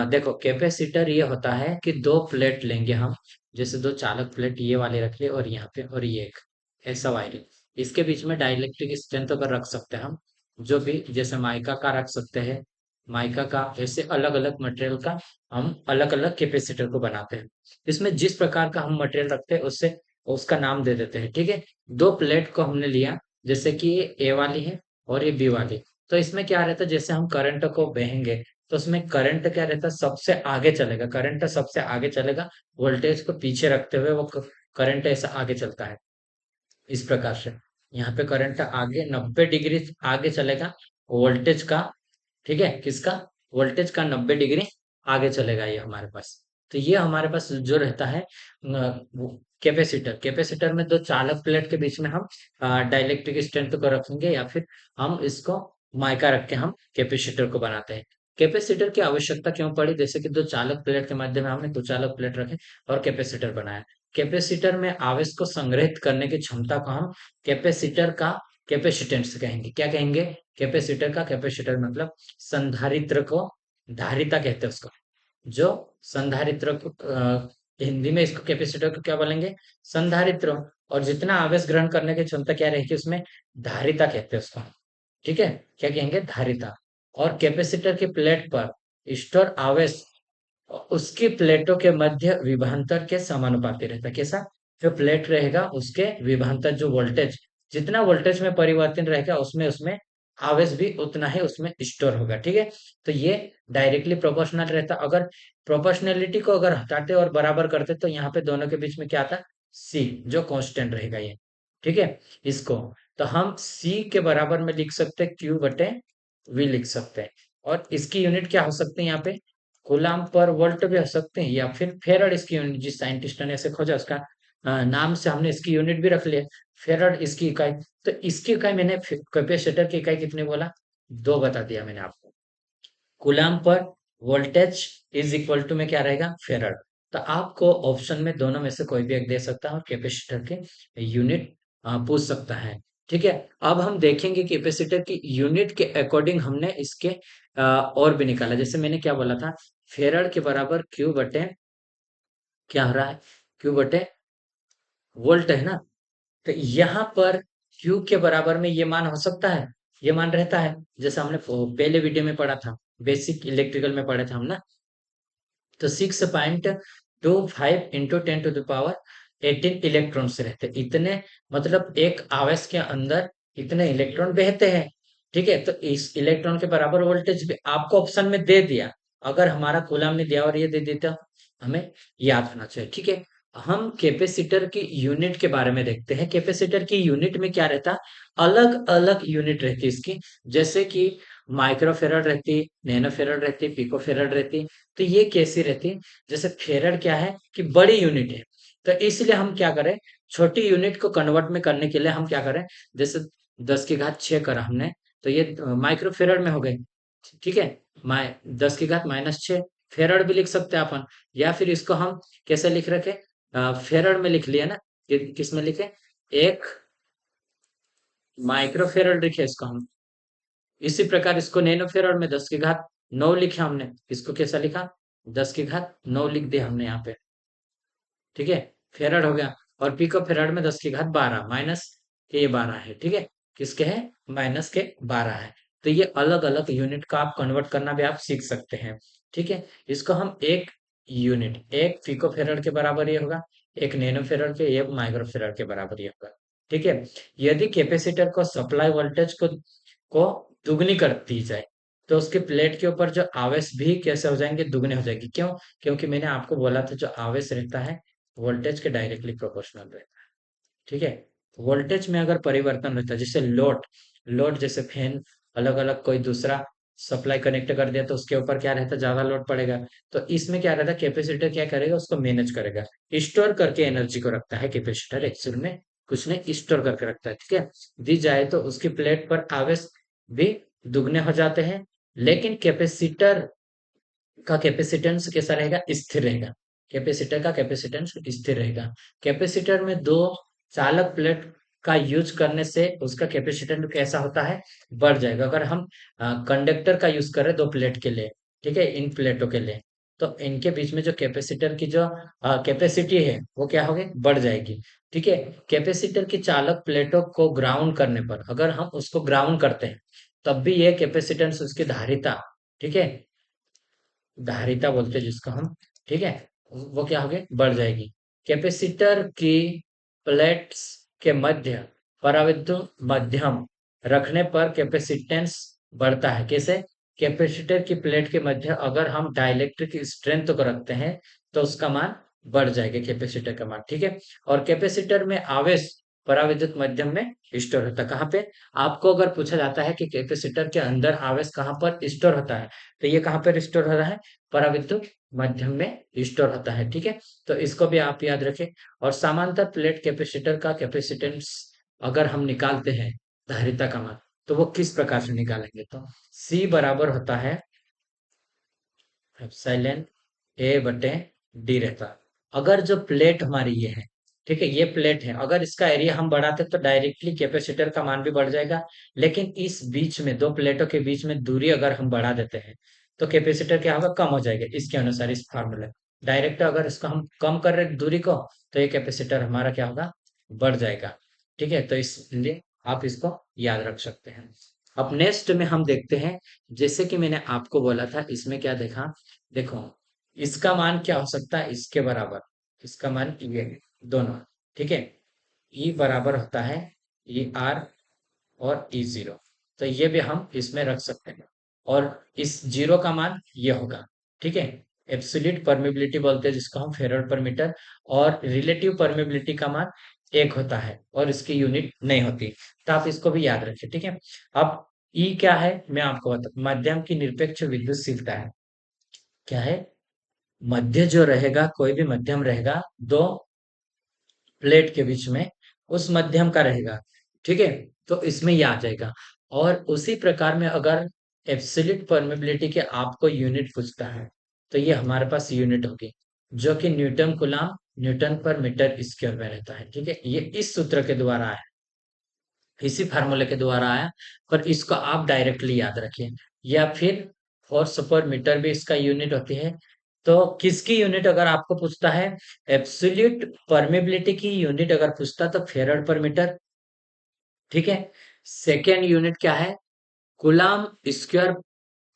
देखो कैपेसिटर ये होता है कि दो प्लेट लेंगे हम, जैसे दो चालक प्लेट ये वाले रख ले और यहाँ पे और ये एक ऐसा वायरिंग, इसके बीच में डाइलेक्ट्रिक स्ट्रेंथ अगर रख सकते हैं हम, जो भी, जैसे माइका का रख सकते हैं, माइका का, ऐसे अलग अलग मटेरियल का हम अलग अलग कैपेसिटर को बनाते हैं। इसमें जिस प्रकार का हम मटेरियल रखते हैं उससे उसका नाम दे देते हैं, ठीक है। दो प्लेट को हमने लिया, जैसे कि ये ए वाली है और ये बी वाली। तो इसमें क्या रहता है, जैसे हम करंट को बहेंगे तो उसमें करंट क्या रहता है? सबसे आगे चलेगा, करंट सबसे आगे चलेगा। वोल्टेज को पीछे रखते हुए वो करंट ऐसा आगे चलता है, इस प्रकार से। यहाँ पे करंट आगे 90 डिग्री आगे चलेगा वोल्टेज का, ठीक है। किसका? वोल्टेज का 90 डिग्री आगे चलेगा ये हमारे पास। तो ये हमारे पास जो रहता है कैपेसिटर, कैपेसिटर में दो चालक प्लेट के बीच में हम डाइलेक्ट्रिक स्ट्रेंथ को रखेंगे, या फिर हम इसको माइका रख के हम कैपेसिटर को बनाते हैं। कैपेसिटर की आवश्यकता क्यों पड़ी? जैसे कि दो चालक प्लेट के मध्य में हमने दो चालक प्लेट रखे और कैपेसिटर बनाया। कैपेसिटर में आवेश को संग्रहित करने की क्षमता को हम कैपेसिटर का कैपेसिटेंस कहेंगे। क्या कहेंगे? कैपेसिटर का, कैपेसिटर मतलब संधारित्र को, धारिता कहते हैं उसको। जो संधारित्र को हिंदी में इसको कैपेसिटर को क्या बोलेंगे? संधारित्र। और जितना आवेश ग्रहण करने की क्षमता क्या रहेगी उसमें? धारिता कहते हैं उसको, ठीक है। क्या कहेंगे? धारिता। और कैपेसिटर के प्लेट पर स्टोर आवेश उसकी प्लेटों के मध्य विभवांतर के समानुपाती रहता है। कैसा? जो प्लेट रहेगा उसके विभवांतर, जो वोल्टेज, जितना वोल्टेज में परिवर्तन रहेगा उसमें उसमें आवेश भी उतना ही उसमें स्टोर होगा, ठीक है। तो ये डायरेक्टली प्रोपोर्शनल रहता। अगर प्रोपोर्शनलिटी को अगर हटाते और बराबर करते तो यहाँ पे दोनों के बीच में क्या आता? सी, जो कांस्टेंट रहेगा ये, ठीक है। इसको तो हम सी के बराबर में लिख सकते हैं क्यू बटे वी लिख सकते हैं। और इसकी यूनिट क्या हो सकती है यहाँ पे? कूलाम पर वोल्ट भी हो सकते हैं, या फिर फेरड इसकी यूनिट, जिस साइंटिस्ट ने ऐसे खोजा उसका नाम से हमने इसकी यूनिट भी रख लिया, फेरड इसकी इकाई। तो इसकी इकाई मैंने कैपेसिटर की इकाई कितनी बोला? दो बता दिया मैंने आपको। कूलाम पर वोल्टेज इज इक्वल टू में क्या रहेगा? फेरड। तो आपको ऑप्शन में दोनों में से कोई भी एक दे सकता है और कैपेसिटर के यूनिट पूछ सकता है, ठीक है। अब हम देखेंगे कैपेसिटर की यूनिट के अकॉर्डिंग हमने इसके और भी निकाला। जैसे मैंने क्या बोला था, फेरड के बराबर क्यू बटे, क्या हो रहा है? क्यू बटे वोल्ट है ना। तो यहाँ पर क्यू के बराबर में ये मान हो सकता है, ये मान रहता है, जैसे हमने पहले वीडियो में पढ़ा था, बेसिक इलेक्ट्रिकल में पढ़ा था हम ना। तो 6.25 into 10 to the power 18 electron से रहते, इतने मतलब एक आवेश के अंदर इतने इलेक्ट्रॉन बहते हैं, ठीक है। तो इस इलेक्ट्रॉन के बराबर वोल्टेज भी आपको ऑप्शन में दे दिया। अगर हमारा कूलम ने दिया और ये दे देता, हमें याद होना चाहिए, ठीक है। हम कैपेसिटर की यूनिट के बारे में देखते हैं। कैपेसिटर की यूनिट में क्या रहता? अलग अलग यूनिट रहती है इसकी, जैसे कि माइक्रोफेरड रहती, नैनोफेरड रहती, पिकोफेरड रहती। तो ये कैसी रहती है? जैसे फेरड क्या है कि बड़ी यूनिट है, तो इसलिए हम क्या करें, छोटी यूनिट को कन्वर्ट में करने के लिए हम क्या करें, जैसे 10 की घात 6 करा हमने, तो ये माइक्रोफेरड में हो गई, ठीक है। 10 की घात -6 फेरड भी लिख सकते हैं अपन, या फिर इसको हम कैसे लिख रखे, फेरड में लिख लिया ना। किस में लिखे? एक माइक्रोफेराड लिखे इसको हम। इसी प्रकार इसको नैनोफेराड में 10 की घात 9 लिखा हमने। इसको कैसा लिखा? 10 की घात 9 लिख दिया हमने यहाँ पे। ठीक है, फेराड हो गया। और पिको फेराड में 10 की घात 12 माइनस के ये 12 है। ठीक है, किसके है? माइनस के 12 है। तो ये अलग अलग यूनिट का आप कन्वर्ट करना भी आप सीख सकते हैं। ठीक है, इसको हम एक यूनिट, एक पिको फेराड के बराबर ये होगा, एक नैनो फेराड के, एक माइक्रो फेराड के बराबर ये होगा। ठीक है, यदि कैपेसिटर को सप्लाई वोल्टेज को दुगनी कर दी जाए, तो उसके प्लेट के ऊपर जो आवेश भी कैसे हो जाएंगे? दुगने हो जाएंगे। क्यों? क्योंकि मैंने आपको बोला था जो आवेश रहता है वोल्टेज के डायरेक्टली प्रोपोर्शनल रहता है। ठीक है, वोल्टेज में अगर परिवर्तन रहता है, जैसे लोड, जैसे फैन अलग अलग कोई दूसरा सप्लाई कनेक्ट कर दिया तो उसके ऊपर क्या रहता है? ज्यादा लोड पड़ेगा। तो इसमें क्या रहता है? कैपेसिटर क्या करेगा? उसको मैनेज करेगा, स्टोर करके एनर्जी को रखता है। कैपेसिटर एक्चुअल में कुछ ने स्टोर करके रखता है। ठीक है, दी जाए तो उसकी प्लेट पर आवेश भी दुगने हो जाते हैं। लेकिन कैपेसिटर का कैपेसिटेंस कैसा रहेगा? स्थिर रहेगा। कैपेसिटर का कैपेसिटेंस स्थिर रहेगा। कैपेसिटर में दो चालक प्लेट का यूज करने से उसका कैपेसिटेंस कैसा होता है? बढ़ जाएगा। अगर हम कंडक्टर का यूज करें दो प्लेट के लिए, ठीक है, इन प्लेटों के लिए, तो इनके बीच में जो कैपेसिटर की जो कैपेसिटी है वो क्या होगी? बढ़ जाएगी। ठीक है, कैपेसिटर की चालक प्लेटों को ग्राउंड करने पर, अगर हम उसको ग्राउंड करते हैं, तब भी ये कैपेसिटेंस, उसकी धारिता, ठीक है, धारिता बोलते हैं जिसको हम, ठीक है, वो क्या होगी? बढ़ जाएगी। कैपेसिटर की प्लेट्स के मध्य पराविद्युत माध्यम रखने पर कैपेसिटेंस बढ़ता है। कैसे? कैपेसिटर की प्लेट के मध्य अगर हम डाइलेक्ट्रिक स्ट्रेंथ को रखते हैं तो उसका मान बढ़ जाएगा, कैपेसिटर का मान। ठीक है, और कैपेसिटर में आवेश पराविद्युत माध्यम में स्टोर होता है। कहाँ पे? आपको अगर पूछा जाता है कि कैपेसिटर के अंदर आवेश कहाँ पर स्टोर होता है, तो ये कहाँ पर स्टोर हो रहा है? पराविद्युत माध्यम में स्टोर होता है। ठीक है, तो इसको भी आप याद रखें। और समांतर प्लेट कैपेसिटर का कैपेसिटेंस अगर हम निकालते हैं, धारिता का मान, तो वो किस प्रकार से निकालेंगे? तो C बराबर होता है एप्सिलॉन A बटे D रहता है। अगर जो प्लेट हमारी ये है, ठीक है, ये प्लेट है, अगर इसका एरिया हम बढ़ाते तो डायरेक्टली कैपेसिटर का मान भी बढ़ जाएगा। लेकिन इस बीच में दो प्लेटों के बीच में दूरी अगर हम बढ़ा देते हैं तो कैपेसिटर क्या होगा? कम हो जाएगा। इसके अनुसार इस फार्मूला डायरेक्ट अगर इसको हम कम कर रहे हैं दूरी को, तो ये कैपेसिटर हमारा क्या होगा? बढ़ जाएगा। ठीक है, तो इसलिए आप इसको याद रख सकते हैं। अब नेक्स्ट में हम देखते हैं, जैसे कि मैंने आपको बोला था, इसमें क्या देखा? देखो, इसका मान क्या हो सकता है? इसके बराबर, इसका मान ये है, दोनों। ठीक है, ई बराबर होता है ई आर और ई जीरो। तो ये भी हम इसमें रख सकते हैं। और इस जीरो का मान ये होगा। ठीक है, एब्सोल्यूट परमिबिलिटी बोलते हैं जिसको हम, फेराड पर मीटर। और रिलेटिव परमिबिलिटी का मान 1 होता है और इसकी यूनिट नहीं होती। तो आप इसको भी याद रखें। ठीक है, अब ई क्या है मैं आपको बता, माध्यम की निरपेक्ष विद्युतशीलता है। क्या है? मध्य जो रहेगा, कोई भी मध्यम रहेगा दो प्लेट के बीच में, उस मध्यम का रहेगा। ठीक है, तो इसमें ये आ जाएगा। और उसी प्रकार में अगर एब्सोल्यूट परमेबिलिटी के आपको यूनिट पूछता है, तो ये हमारे पास यूनिट होगी, जो कि न्यूटन कुलाम न्यूटन पर मीटर स्क्वायर में रहता है। ठीक है, ये इस सूत्र के द्वारा आया, इसी फार्मूले के द्वारा आया। पर इसको आप डायरेक्टली याद रखिए। या फिर फोर्स पर मीटर भी इसका यूनिट होती है। तो किसकी यूनिट अगर आपको पूछता है? एब्सोल्यूट परमेबिलिटी की यूनिट अगर पूछता तो फेराड पर मीटर। ठीक है, सेकेंड यूनिट क्या है? कूलाम स्क्वायर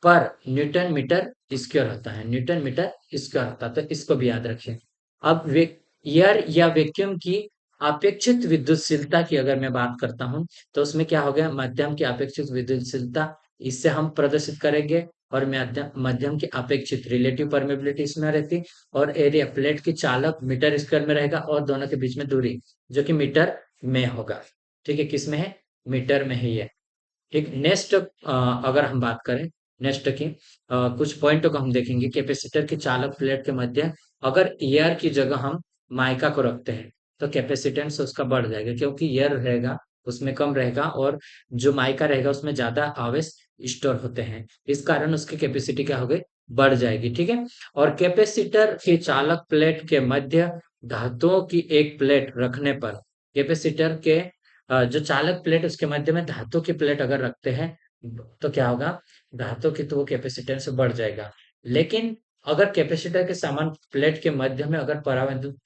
पर न्यूटन मीटर स्क्वायर होता है, न्यूटन मीटर स्क्वायर होता है। तो इसको भी याद रखें। अब एयर या वैक्यूम की अपेक्षित विद्युतशीलता की अगर मैं बात करता हूं, तो उसमें क्या हो गया? माध्यम की अपेक्षित विद्युतशीलता, इससे हम प्रदर्शित करेंगे। और माध्यम माध्यम की अपेक्षित रिलेटिव परमेबिलिटी इसमें रहती। और एरिया प्लेट की चालक मीटर स्क्वायर में रहेगा और दोनों के बीच में दूरी जो कि मीटर में होगा। ठीक है, किस में है? मीटर में है ये। ठीक, नेक्स्ट अगर हम बात करें नेक्स्ट की, कुछ पॉइंटों को हम देखेंगे। कैपेसिटर की चालक प्लेट के मध्य अगर एयर की जगह हम माइका को रखते हैं, तो कैपेसिटेंस उसका बढ़ जाएगा, क्योंकि एयर रहेगा उसमें कम रहेगा और जो माइका रहेगा उसमें ज्यादा आवेश स्टोर होते हैं। इस कारण उसकी कैपेसिटी क्या हो गई? बढ़ जाएगी। ठीक है, और कैपेसिटर के चालक प्लेट के मध्य धातुओं की एक प्लेट रखने पर कैपेसिटर के जो चालक प्लेट उसके मध्य में धातु की प्लेट अगर रखते हैं तो क्या होगा, धातु की तो वो कैपेसिटेंस बढ़ जाएगा। लेकिन अगर कैपेसिटर के समान प्लेट के मध्य में अगर परावैद्युत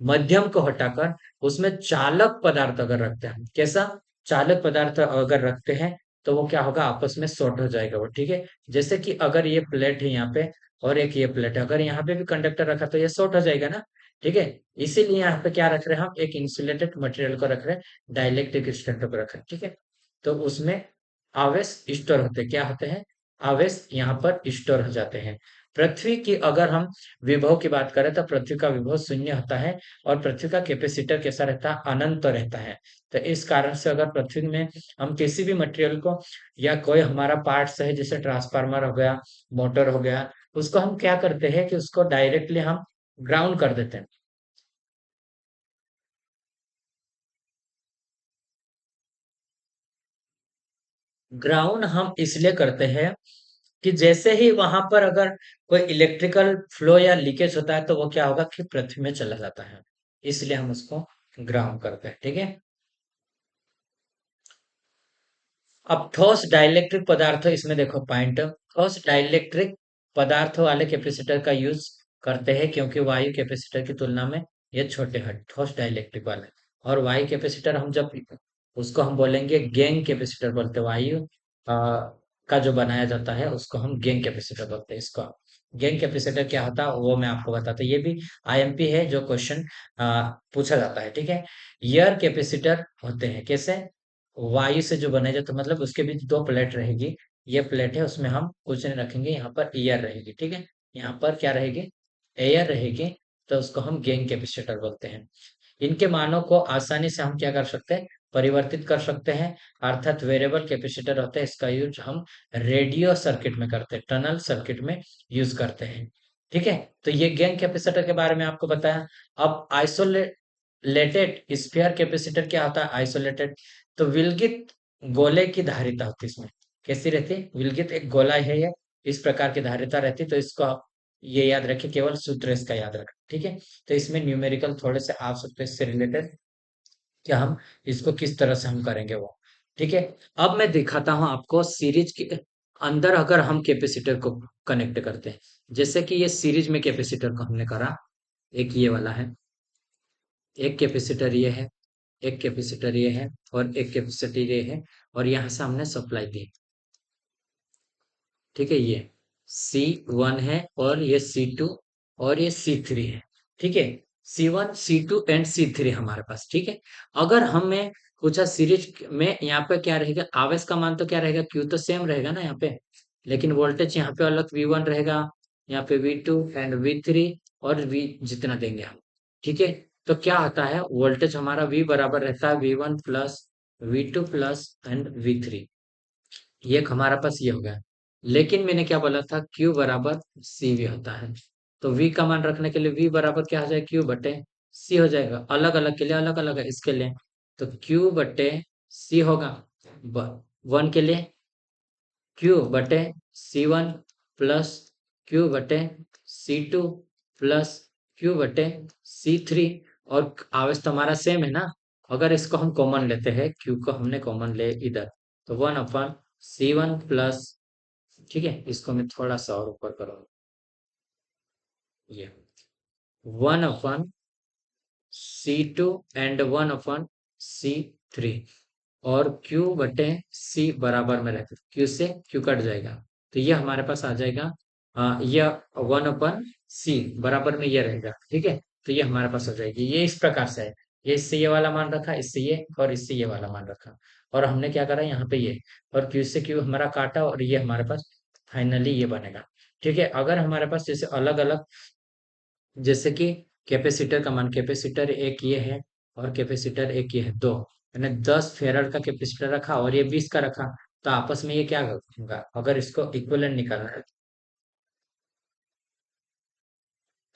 मध्यम को हटाकर उसमें चालक पदार्थ अगर रखते हैं, कैसा चालक पदार्थ अगर रखते हैं, तो वो क्या होगा, आपस में शॉर्ट हो जाएगा वो, ठीक है। जैसे कि अगर ये प्लेट है यहाँ पे और एक ये प्लेट है, अगर यहाँ पे भी कंडक्टर रखा तो ये शॉर्ट हो जाएगा ना, ठीक है। इसीलिए यहाँ पे क्या रख रहे हैं, हम एक इंसुलेटेड मटेरियल को रख रहे हैं, डाइलेक्ट्रिक स्टेटर को रख रहे हैं, ठीक है। तो उसमें आवेश स्टोर होते हैं, क्या होते हैं, आवेश यहाँ पर स्टोर हो जाते हैं। पृथ्वी की अगर हम विभव की बात करें तो पृथ्वी का विभव शून्य होता है और पृथ्वी का कैपेसिटर कैसा रहता है, अनंत रहता है। तो इस कारण से अगर पृथ्वी में हम किसी भी मटेरियल को या कोई हमारा पार्ट्स है जैसे ट्रांसफार्मर हो गया, मोटर हो गया, उसको हम क्या करते हैं कि उसको डायरेक्टली हम ग्राउंड कर देते हैं। ग्राउंड हम इसलिए करते हैं कि जैसे ही वहां पर अगर कोई इलेक्ट्रिकल फ्लो या लीकेज होता है तो वो क्या होगा कि पृथ्वी में चला जाता है, इसलिए हम उसको ग्राउंड करते हैं, ठीक है। अब ठोस डाइलेक्ट्रिक पदार्थ, इसमें देखो पॉइंट, ठोस डाइलेक्ट्रिक पदार्थ वाले कैपेसिटर का यूज करते हैं क्योंकि वायु कैपेसिटर की तुलना में ये छोटे हैं, ठोस डाइलेक्ट्रिक वाले। और वायु कैपेसिटर हम जब उसको हम बोलेंगे गैंग कैपेसिटर बोलते हैं, वायु का जो बनाया जाता है उसको हम गैंग कैपेसिटर बोलते हैं। इसको गैंग कैपेसिटर क्या होता है वो मैं आपको बताता हूँ, ये भी आईएमपी है जो क्वेश्चन पूछा जाता है, ठीक है। एयर कैपेसिटर होते हैं कैसे, वायु से जो बनाया जाता है, मतलब उसके बीच दो प्लेट रहेगी, ये प्लेट है उसमें हम कुछ नहीं रखेंगे, यहाँ पर एयर रहेगी, ठीक है। यहाँ पर क्या रहेगी, एयर रहेगी, तो उसको हम गैंग कैपेसिटर बोलते हैं। इनके मानों को आसानी से हम क्या कर सकते हैं, परिवर्तित कर सकते हैं, अर्थात वेरिएबल कैपेसिटर होता है, इसका यूज हम रेडियो सर्किट में करते हैं, टनल सर्किट में यूज करते हैं, ठीक है। तो ये गैंग कैपेसिटर के बारे में आपको बताया। अब आइसोलेटेड स्फीयर कैपेसिटर क्या होता है, आइसोलेटेड, तो विलगित गोले की धारिता होती है इसमें, कैसी रहती है, विलगित एक गोला है ये, इस प्रकार की धारिता रहती है, तो इसको आप ये याद रखें, केवल सूत्र इसका याद रखें, ठीक है। तो इसमें न्यूमेरिकल थोड़े से आ सकते हैं इससे रिलेटेड, कि हम इसको किस तरह से हम करेंगे वो, ठीक है। अब मैं दिखाता हूँ आपको सीरीज के अंदर अगर हम कैपेसिटर को कनेक्ट करते हैं, जैसे कि ये सीरीज में कैपेसिटर को हमने करा, एक ये वाला है, एक कैपेसिटर ये है, एक कैपेसिटर ये है और एक कैपेसिटर ये है, और यहाँ से हमने सप्लाई दी, ठीक है। ये C1 है और ये C2 और ये C3 है, ठीक है। C1 C2 एंड C3 हमारे पास, ठीक है। अगर हमें पूछा सीरीज में, यहाँ पे क्या रहेगा, आवेश का मान तो क्या रहेगा, Q तो सेम रहेगा ना यहाँ पे, लेकिन वोल्टेज यहाँ पे अलग V1 रहेगा, यहाँ पे V2 एंड V3 और V जितना देंगे हम, ठीक है। तो क्या आता है, वोल्टेज हमारा V बराबर रहता है V1 plus V2 plus and V3, ये एक हमारा पास ये हो गया। लेकिन मैंने क्या बोला था, Q बराबर CV होता है, तो V का मान रखने के लिए V बराबर क्या हो जाएगा, Q बटे C हो जाएगा, अलग अलग के लिए अलग अलग है इसके लिए, तो Q बटे C होगा, 1 के लिए Q बटे C1 प्लस Q बटे C2 प्लस Q बटे C3, और आवेश तो हमारा सेम है ना, अगर इसको हम कॉमन लेते हैं, Q को हमने कॉमन ले इधर, तो 1/C1 प्लस, ठीक है, इसको मैं थोड़ा सा और ऊपर करूँ, ये 1/C2 एंड 1/C3, और Q बटे C बराबर में रहते, Q से Q कट जाएगा, तो ये हमारे पास आ जाएगा, ये 1/C बराबर में ये रहेगा, ठीक है। तो ये हमारे पास हो जाएगी, ये इस प्रकार से है, ये इससे ये वाला मान रखा, इससे ये और इससे ये वाला मान रखा, और हमने क्या करा यहाँ पे ये, और Q से Q हमारा काटा, और ये हमारे पास फाइनली ये बनेगा, ठीक है। अगर हमारे पास जैसे अलग अलग, जैसे कि कैपेसिटर का मान, कैपेसिटर एक ये है और कैपेसिटर एक ये है, दो, मैंने 10 फेराड का कैपेसिटर रखा और ये 20 का रखा, तो आपस में ये क्या होगा, अगर इसको इक्विवेलेंट निकालना है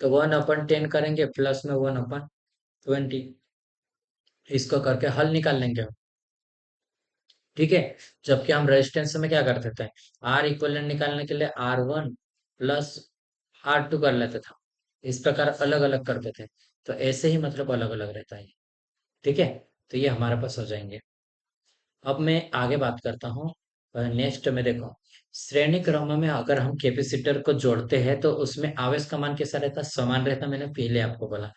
तो 1/10 करेंगे प्लस में 1/20, इसको करके हल निकाल लेंगे हम, ठीक है। जबकि हम रेजिस्टेंस में क्या करते थे, आर इक्विवेलेंट निकालने के लिए R1 प्लस R2 कर लेते थे, इस प्रकार अलग अलग करते थे, तो ऐसे ही मतलब अलग अलग रहता है, ठीक है। तो ये हमारे पास हो जाएंगे। अब मैं आगे बात करता हूँ। नेक्स्ट में देखो, श्रेणी क्रम में अगर हम कैपेसिटर को जोड़ते हैं तो उसमें आवेश का मान कैसा रहता है, समान रहता है। मैंने पहले आपको बोला,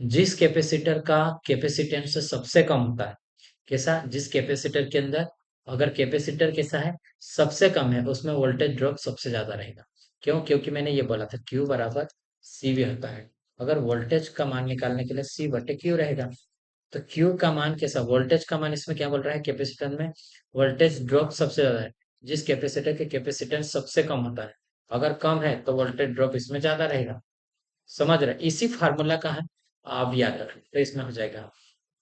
जिस कैपेसिटर का कैपेसिटेंस सबसे कम होता है, कैसा, जिस कैपेसिटर के अंदर अगर कैपेसिटर कैसा है, सबसे कम है, उसमें वोल्टेज ड्रॉप सबसे ज्यादा रहेगा। क्यों? क्योंकि मैंने ये बोला था Q बराबर CV होता है। अगर वोल्टेज का मान निकालने के लिए C बटे Q रहेगा, तो Q का मान कैसा, वोल्टेज का मान इसमें क्या बोल रहा है, कैपेसिटर में वोल्टेज ड्रॉप सबसे ज्यादा है, जिस कैपेसिटर के कैपेसिटेंस सबसे कम होता है, अगर कम है तो वोल्टेज ड्रॉप इसमें ज्यादा रहेगा। समझ रहे, इसी फार्मूला का है, आप याद रखें तो इसमें हो जाएगा।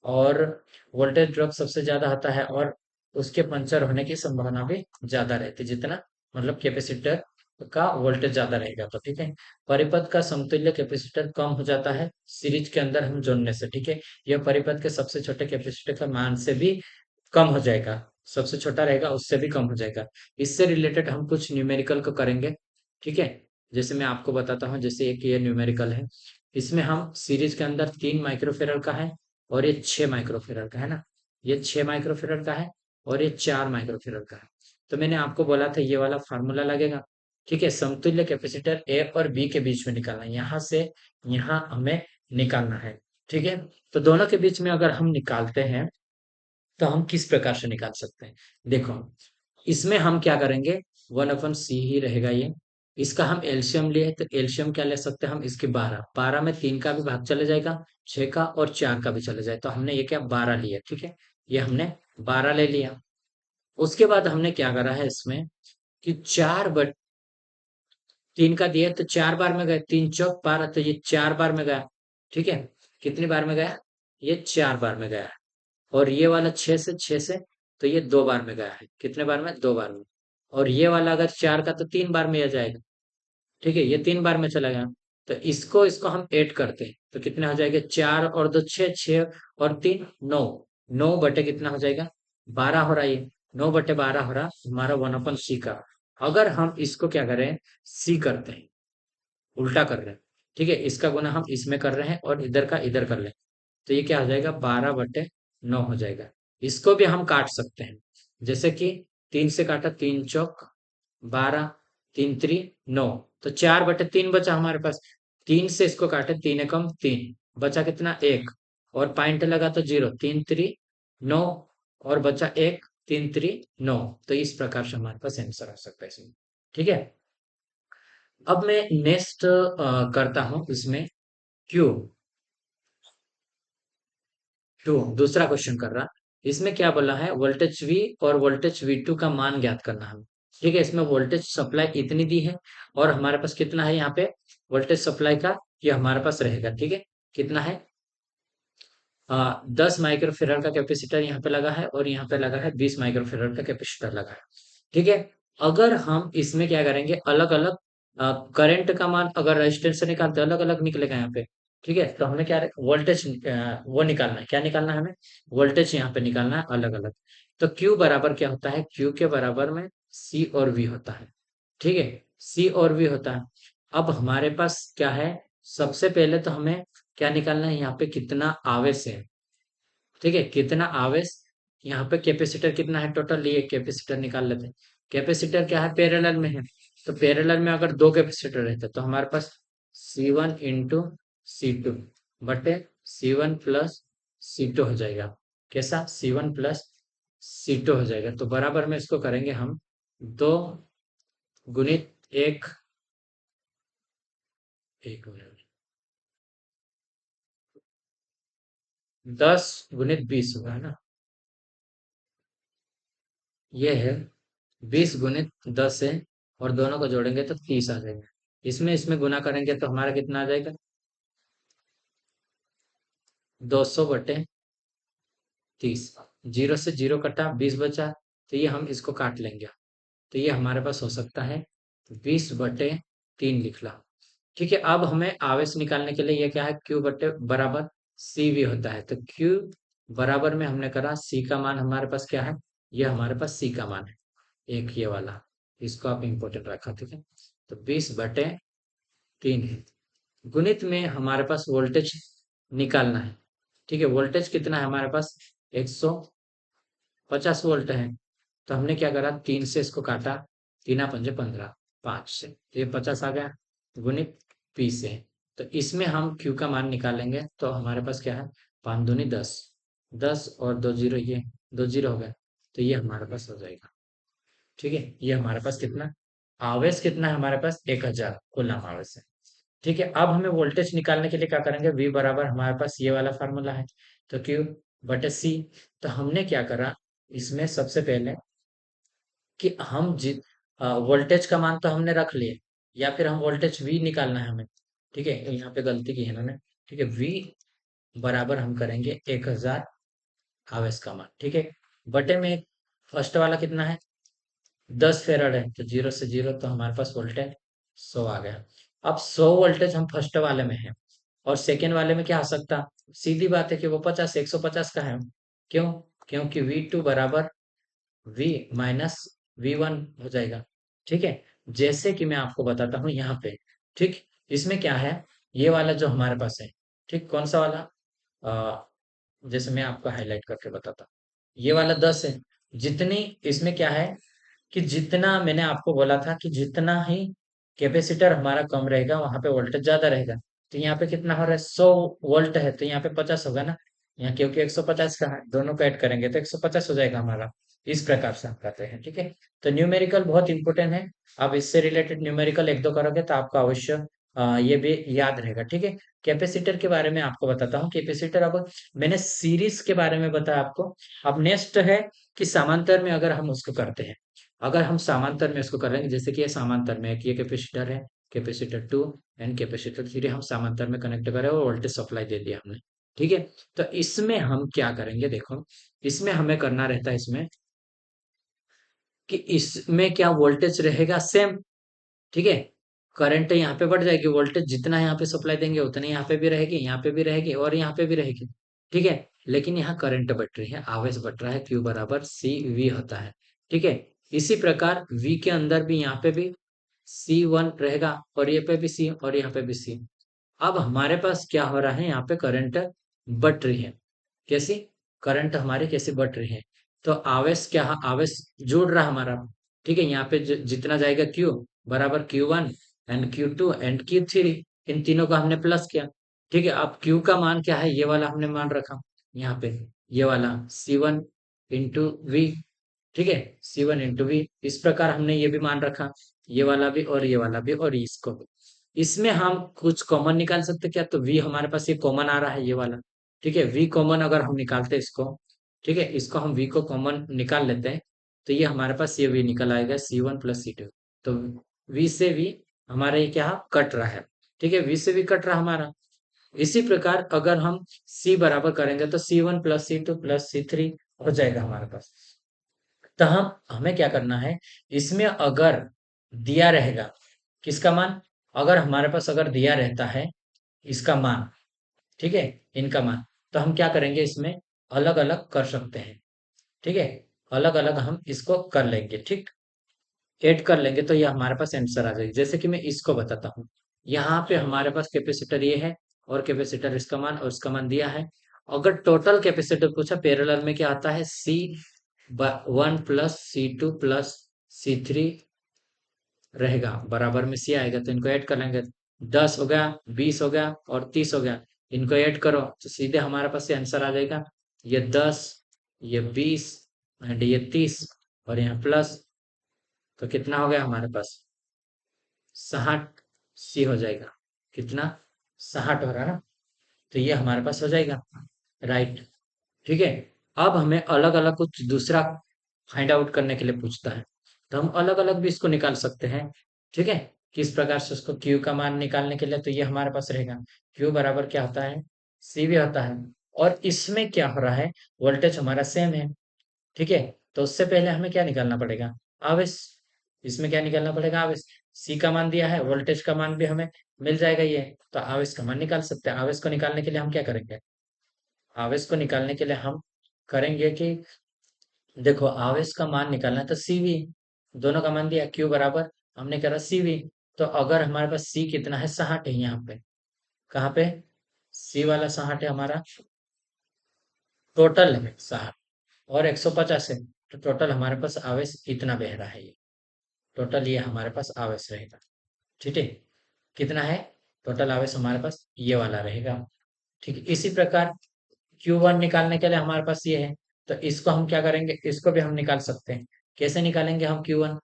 और वोल्टेज ड्रॉप सबसे ज्यादा होता है और उसके पंचर होने की संभावना भी ज्यादा रहती है, जितना मतलब कैपेसिटर का वोल्टेज ज्यादा रहेगा तो, ठीक है। परिपथ का समतुल्य कैपेसिटर कम हो जाता है सीरीज के अंदर हम जोड़ने से, ठीक है। यह परिपथ के सबसे छोटे कैपेसिटर के मान से भी कम हो जाएगा, सबसे छोटा रहेगा उससे भी कम हो जाएगा। इससे रिलेटेड हम कुछ न्यूमेरिकल को करेंगे, ठीक है। जैसे मैं आपको बताता हूँ, जैसे एक ये न्यूमेरिकल है, इसमें हम सीरीज के अंदर 3 माइक्रोफेरड का है और ये 6 माइक्रोफेरड का है ना, ये 6 माइक्रोफेरड का है और ये 4 माइक्रोफेरड का है। तो मैंने आपको बोला था ये वाला फार्मूला लगेगा, ठीक है। समतुल्य कैपेसिटर ए और बी के बीच में निकालना है, यहाँ से यहाँ हमें निकालना है, ठीक है। तो दोनों के बीच में अगर हम निकालते हैं तो हम किस प्रकार से निकाल सकते हैं, देखो। इसमें हम क्या करेंगे, 1/C ही रहेगा ये। इसका हम एलसीएम लिए तो एलसीएम क्या ले सकते हैं हम, इसके 12, 12 में 3 का भी भाग चले जाएगा, 6 का और 4 का भी चले जाए, तो हमने ये क्या 12 लिया, ठीक है। ये हमने 12 ले लिया। उसके बाद हमने क्या करा है इसमें कि 3 का दिया तो 4 बार में गए, 3 चौक 12, तो ये 4 बार में गया, ठीक है। कितनी बार में गया, ये 4 बार में गया। और ये वाला 6 से तो ये 2 बार में गया है, कितने बार में, 2 बार में। और ये वाला अगर 4 का तो 3 बार में आ जाएगा, ठीक है, ये 3 बार में चला गया। तो इसको इसको हम ऐड करते हैं तो कितने हो जाएगा, 4 और 2 6, 6 और 3 9, 9 बटे कितना हो जाएगा, 12 हो रहा है ये, 9/12 हो रहा हमारा 1/C का। अगर हम इसको क्या करें, सी करते हैं, उल्टा कर रहे हैं, ठीक है, इसका गुना हम इसमें कर रहे हैं और इधर का इधर कर लें, तो ये क्या हो जाएगा, 12/9 हो जाएगा। इसको भी हम काट सकते हैं, जैसे कि 3 से काटा, 3 चौक 12, 3 3 9, तो 4/3 बचा हमारे पास। 3 से इसको काटे, 3 एकम 3, बचा कितना, 1, और पॉइंट लगा तो 0, 3 3 9, और बचा 1, 3 3 9। तो इस प्रकार से हमारे पास आंसर आ सकता है इसमें, ठीक है। अब मैं नेक्स्ट करता हूं इसमें क्यू, टू दूसरा क्वेश्चन कर रहा। इसमें क्या बोला है, वोल्टेज V और वोल्टेज V2 का मान ज्ञात करना है, ठीक है। इसमें वोल्टेज सप्लाई इतनी दी है और हमारे पास कितना है यहाँ पे वोल्टेज सप्लाई का, ये हमारे पास रहेगा, ठीक है। कितना है, 10 माइक्रोफेराड का कैपेसिटर यहाँ पे लगा है और यहाँ पे लगा है 20 माइक्रोफेराड का कैपेसिटर लगा है, ठीक है। अगर हम इसमें क्या करेंगे, अलग अलग करंट का मान अगर रेजिस्टेंस से निकालते हैं अलग अलग निकलेगा यहाँ पे, ठीक है। तो हमें क्या वोल्टेज वो निकालना है, क्या निकालना है हमें, वोल्टेज यहाँ पे निकालना है अलग अलग। तो Q बराबर क्या होता है, Q के बराबर में C और V होता है, ठीक है। C और V होता है। अब हमारे पास क्या है, सबसे पहले तो हमें क्या निकालना है, यहाँ पे कितना आवेश है, ठीक है, कितना आवेश, यहाँ पे कैपेसिटर कितना है टोटल, ये कैपेसिटर निकाल लेते हैं। कैपेसिटर क्या है, पैरेलल में है, तो पैरेलल में अगर दो कैपेसिटर रहते तो हमारे पास C1 इंटू C2 बटे C1 प्लस C2 हो जाएगा, कैसा, C1 प्लस C2 हो जाएगा। तो बराबर में इसको करेंगे हम, 2 गुणित 1, 1 मिनट, 10 गुणित 20 होगा, है ना, ये है 20 गुणित 10 है, और दोनों को जोड़ेंगे तो 30 आ जाएगा। इसमें इसमें गुना करेंगे तो हमारा कितना आ जाएगा, 200/30, 0 से 0 कटा, 20 बचा, तो ये हम इसको काट लेंगे, तो ये हमारे पास हो सकता है 20/3 लिख ला, ठीक है। अब हमें आवेश निकालने के लिए ये क्या है, Q बटे बराबर CV होता है, तो Q बराबर में हमने करा C का मान हमारे पास क्या है, ये हमारे पास C का मान है, एक ये वाला, इसको आप इम्पोर्टेंट रखा, ठीक है। तो 20/3 है, गुणित में हमारे पास वोल्टेज निकालना है, ठीक है। वोल्टेज कितना है हमारे पास, 150 वोल्ट है। तो हमने क्या करा, 3 से इसको काटा, 3 पंजे 15, 5 से तो ये 50 आ गया, गुणित पी से। तो इसमें हम क्यू का मान निकालेंगे तो हमारे पास क्या है, 5 दूनी 10, 10 और 2 जीरो, ये 2 जीरो हो गया। तो ये हमारे पास हो जाएगा। ठीक है, ये हमारे पास कितना आवेश, कितना है हमारे पास, 1000 कूलम आवेश है। ठीक है, अब हमें वोल्टेज निकालने के लिए क्या करेंगे, वी बराबर हमारे पास ये वाला फार्मूला है, तो क्यू बटे सी। तो हमने क्या करा, इसमें सबसे पहले कि हम वोल्टेज का मान तो हमने रख लिए, या फिर हम वोल्टेज वी निकालना है हमें। ठीक है, यहाँ पे गलती की है इन्होंने। ठीक है, वी बराबर हम करेंगे 1000 आवेश का मान। ठीक है, बटे में फर्स्ट वाला कितना है, 10 फेराड है, तो 0 से 0, तो हमारे पास वोल्टेज 100 आ गया। अब 100 वोल्टेज हम फर्स्ट वाले में है, और सेकेंड वाले में क्या आ सकता, सीधी बात है कि वो 150 का है। क्यों, क्योंकि V2 बराबर V माइनस V1 हो जाएगा। ठीक है, जैसे कि मैं आपको बताता हूँ यहाँ पे। ठीक, इसमें क्या है, ये वाला जो हमारे पास है, ठीक, कौन सा वाला, जैसे मैं आपको हाईलाइट करके बताता हूँ, ये वाला 10 है। जितनी इसमें क्या है कि जितना मैंने आपको बोला था कि जितना ही कैपेसिटर हमारा कम रहेगा वहां पे वोल्टेज ज्यादा रहेगा। तो यहाँ पे कितना हो रहा है, 100 वोल्ट है, तो यहाँ पे 50 होगा ना, यहाँ क्योंकि 150 का है, दोनों को ऐड करेंगे तो 150 हो जाएगा हमारा। इस प्रकार से हम करते हैं। ठीक है, तो न्यूमेरिकल बहुत इंपॉर्टेंट है। आप इससे रिलेटेड न्यूमेरिकल एक दो करोगे तो आपको अवश्य ये भी याद रहेगा। ठीक है, कैपेसिटर के बारे में आपको बताता हूँ। कैपेसिटर, अब मैंने सीरीज के बारे में बताया आपको। अब नेक्स्ट है कि समांतर में अगर हम उसको करते हैं, अगर हम समांतर में इसको करेंगे, जैसे कि ये समांतर में है कि ये कैपेसिटर है, कैपेसिटर 2 एंड कैपेसिटर 3 हम समांतर में कनेक्ट करें और वोल्टेज सप्लाई दे दिया हमने। ठीक है, तो इसमें हम क्या करेंगे, देखो इसमें हमें करना रहता है इसमें कि इसमें क्या वोल्टेज रहेगा सेम। ठीक है, करंट यहाँ पे बढ़ जाएगी, वोल्टेज जितना यहाँ पे सप्लाई देंगे उतनी यहाँ पे भी रहेगी, यहाँ पे भी रहेगी और यहाँ पे भी रहेगी। ठीक है, लेकिन यहाँ करंट बढ़ रही है, आवेश बढ़ रहा है, क्यू बराबर सी वी होता है। ठीक है, इसी प्रकार वी के अंदर भी यहाँ पे भी C1 रहेगा, और ये पे भी सी और यहाँ पे भी सी। अब हमारे पास क्या हो रहा है, यहाँ पे करंट बढ़ रही है। कैसी, करंट हमारी कैसे बढ़ रही है, तो आवेश क्या, आवेश जुड़ रहा हमारा। ठीक है, यहाँ पे जितना जाएगा Q बराबर Q1 and Q2 and Q3, इन तीनों का हमने प्लस किया। ठीक है, अब Q का मान क्या है, ये वाला हमने मान रखा यहाँ पे, ये वाला C1 इंटू वी। ठीक है, C1 इंटू वी, इस प्रकार हमने ये भी मान रखा, ये वाला भी और ये वाला भी और इसको भी। इसमें हम कुछ कॉमन निकाल सकते क्या, तो V हमारे पास ये कॉमन आ रहा है, ये वाला। ठीक है, V कॉमन अगर हम निकालते हैं इसको, ठीक है, इसको हम V को कॉमन निकाल लेते हैं, तो ये हमारे पास ये V निकल आएगा C1 + C2। तो V से V हमारा ये क्या कट रहा है। ठीक है, V से V कट रहा हमारा। इसी प्रकार अगर हम C बराबर करेंगे तो C1 + C2 + C3 हो जाएगा हमारे पास। तो हम हमें क्या करना है, इसमें अगर दिया रहेगा किसका मान, अगर हमारे पास अगर दिया रहता है इसका मान, ठीक है, इनका मान, तो हम क्या करेंगे, इसमें अलग अलग कर सकते हैं। ठीक है, अलग अलग हम इसको कर लेंगे। ठीक, ऐड कर लेंगे तो ये हमारे पास आंसर आ जाएगी। जैसे कि मैं इसको बताता हूँ, यहाँ पे हमारे पास कैपेसिटर ये है, और कैपेसिटर इसका मान और इसका मान दिया है। अगर टोटल कैपेसिटर पूछा, पैरेलल में क्या आता है, C1 + C2 + C3 रहेगा, बराबर में सी आएगा, तो इनको ऐड कर लेंगे। 10 हो गया, 20 हो गया और 30 हो गया, इनको ऐड करो तो सीधे हमारे पास ये आंसर आ जाएगा। ये 10, ये 20 एंड ये 30, और यहाँ प्लस, तो कितना हो गया हमारे पास, 60 सी हो जाएगा। कितना, 60 हो रहा है ना, तो ये हमारे पास हो जाएगा, राइट। ठीक है, अब हमें अलग अलग कुछ दूसरा फाइंड आउट करने के लिए पूछता है, तो हम अलग अलग भी इसको निकाल सकते हैं। ठीक है, किस प्रकार से उसको Q का मान निकालने के लिए, तो ये हमारे पास रहेगा, Q बराबर क्या होता है, C भी होता है। और इसमें क्या हो रहा है, वोल्टेज हमारा सेम है। ठीक है, तो उससे पहले हमें क्या निकालना पड़ेगा, आवेश। इसमें क्या निकालना पड़ेगा, आवेश। सी का मान दिया है, वोल्टेज का मान भी हमें मिल जाएगा ये, तो आवेश का मान निकाल सकते हैं। आवेश को निकालने के लिए हम क्या करेंगे, आवेश को निकालने के लिए हम करेंगे कि देखो, आवेश का मान निकालना है तो सीवी, दोनों का मान दिया, क्यू बराबर हमने करा सीवी। तो अगर हमारे पास सी कितना है, 60 है, यहाँ पे कहाँ पे, सी वाला 60 है हमारा, टोटल है 60 और 150 है, तो टोटल हमारे पास आवेश इतना बह रहा है ये। टोटल ये हमारे पास आवेश रहेगा। ठीक है, कितना है टोटल आवेश हमारे पास, ये वाला रहेगा। ठीक है, इसी प्रकार Q1 निकालने के लिए हमारे पास ये है, तो इसको हम क्या करेंगे, इसको भी हम निकाल सकते हैं। कैसे निकालेंगे हम Q1?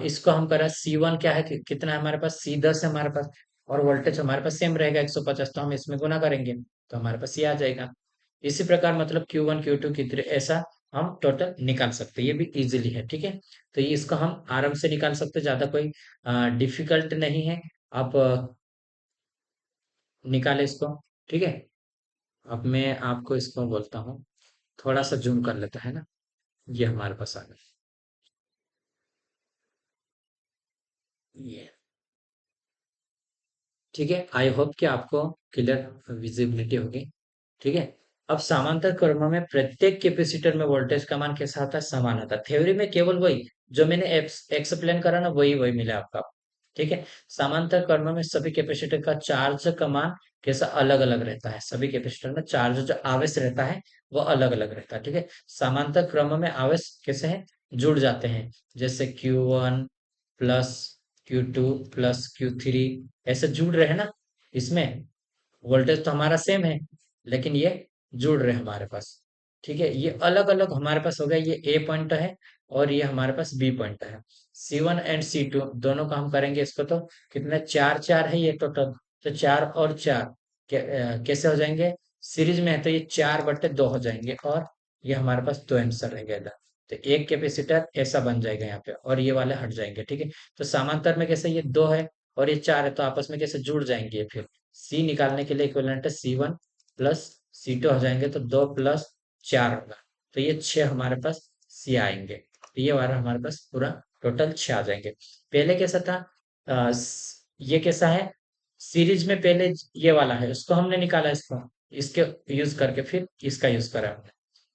इसको हम करें C1 क्या है कितना है हमारे पास, C10 है हमारे पास, और वोल्टेज हमारे पास सेम रहेगा 150, तो हम इसमें गुना करेंगे तो हमारे पास ये आ जाएगा। इसी प्रकार मतलब Q1 Q2 Q3 ऐसा हम टोटल निकाल सकते हैं, ये भी इजीली है। ठीक है, तो ये इसको हम आराम से निकाल सकते हैं, ज्यादा कोई डिफिकल्ट नहीं है। आप निकाले इसको। ठीक है, अब मैं आपको इसको बोलता हूँ, थोड़ा सा जूम कर लेता है ना, ये हमारे पास आ गया। ये ठीक है, आई होप कि आपको क्लियर विजिबिलिटी होगी। ठीक है, अब समांतर क्रम में प्रत्येक कैपेसिटर में वोल्टेज का मान कैसा आता है, समान आता है। थ्योरी में केवल वही जो मैंने एक्सप्लेन करा ना, वही वही मिला आपका। ठीक है, समांतर क्रम में सभी कैपेसिटर का चार्ज का मान कैसा अलग अलग रहता है, सभी कैपेसिटर में चार्ज जो आवेश रहता है वो अलग अलग रहता है। ठीक है, समांतर क्रम में आवेश कैसे है, जुड़ जाते हैं, जैसे Q1 plus Q2 plus Q3 ऐसे जुड़ रहे हैं ना। इसमें वोल्टेज तो हमारा सेम है, लेकिन ये जुड़ रहे हैं हमारे पास। ठीक है, ये अलग अलग हमारे पास हो गया, ये ए पॉइंट है और ये हमारे पास बी पॉइंट है। C1 एंड C2 दोनों का हम करेंगे इसको, तो कितने, चार चार है ये टोटल, तो चार और चार कैसे हो जाएंगे, सीरीज में है तो ये 4/2 हो जाएंगे, और ये हमारे पास दो आंसर रहेगा इधर। तो एक कैपेसिटर ऐसा बन जाएगा यहाँ पे, और ये वाले हट जाएंगे। ठीक है, तो समांतर में कैसे, ये दो है और ये चार है, तो आपस में कैसे जुड़ जाएंगे ये फिर। सी निकालने के लिए इक्विवेलेंट है C1 प्लस C2 हो जाएंगे, तो 2 प्लस 4 होगा, तो ये 6 हमारे पास सी आएंगे। तो ये वाला हमारे पास पूरा टोटल 6 आ जाएंगे। पहले कैसा था, ये कैसा है, सीरीज में पहले ये वाला है, उसको हमने निकाला, इसको इसके यूज करके फिर इसका यूज करा हमने।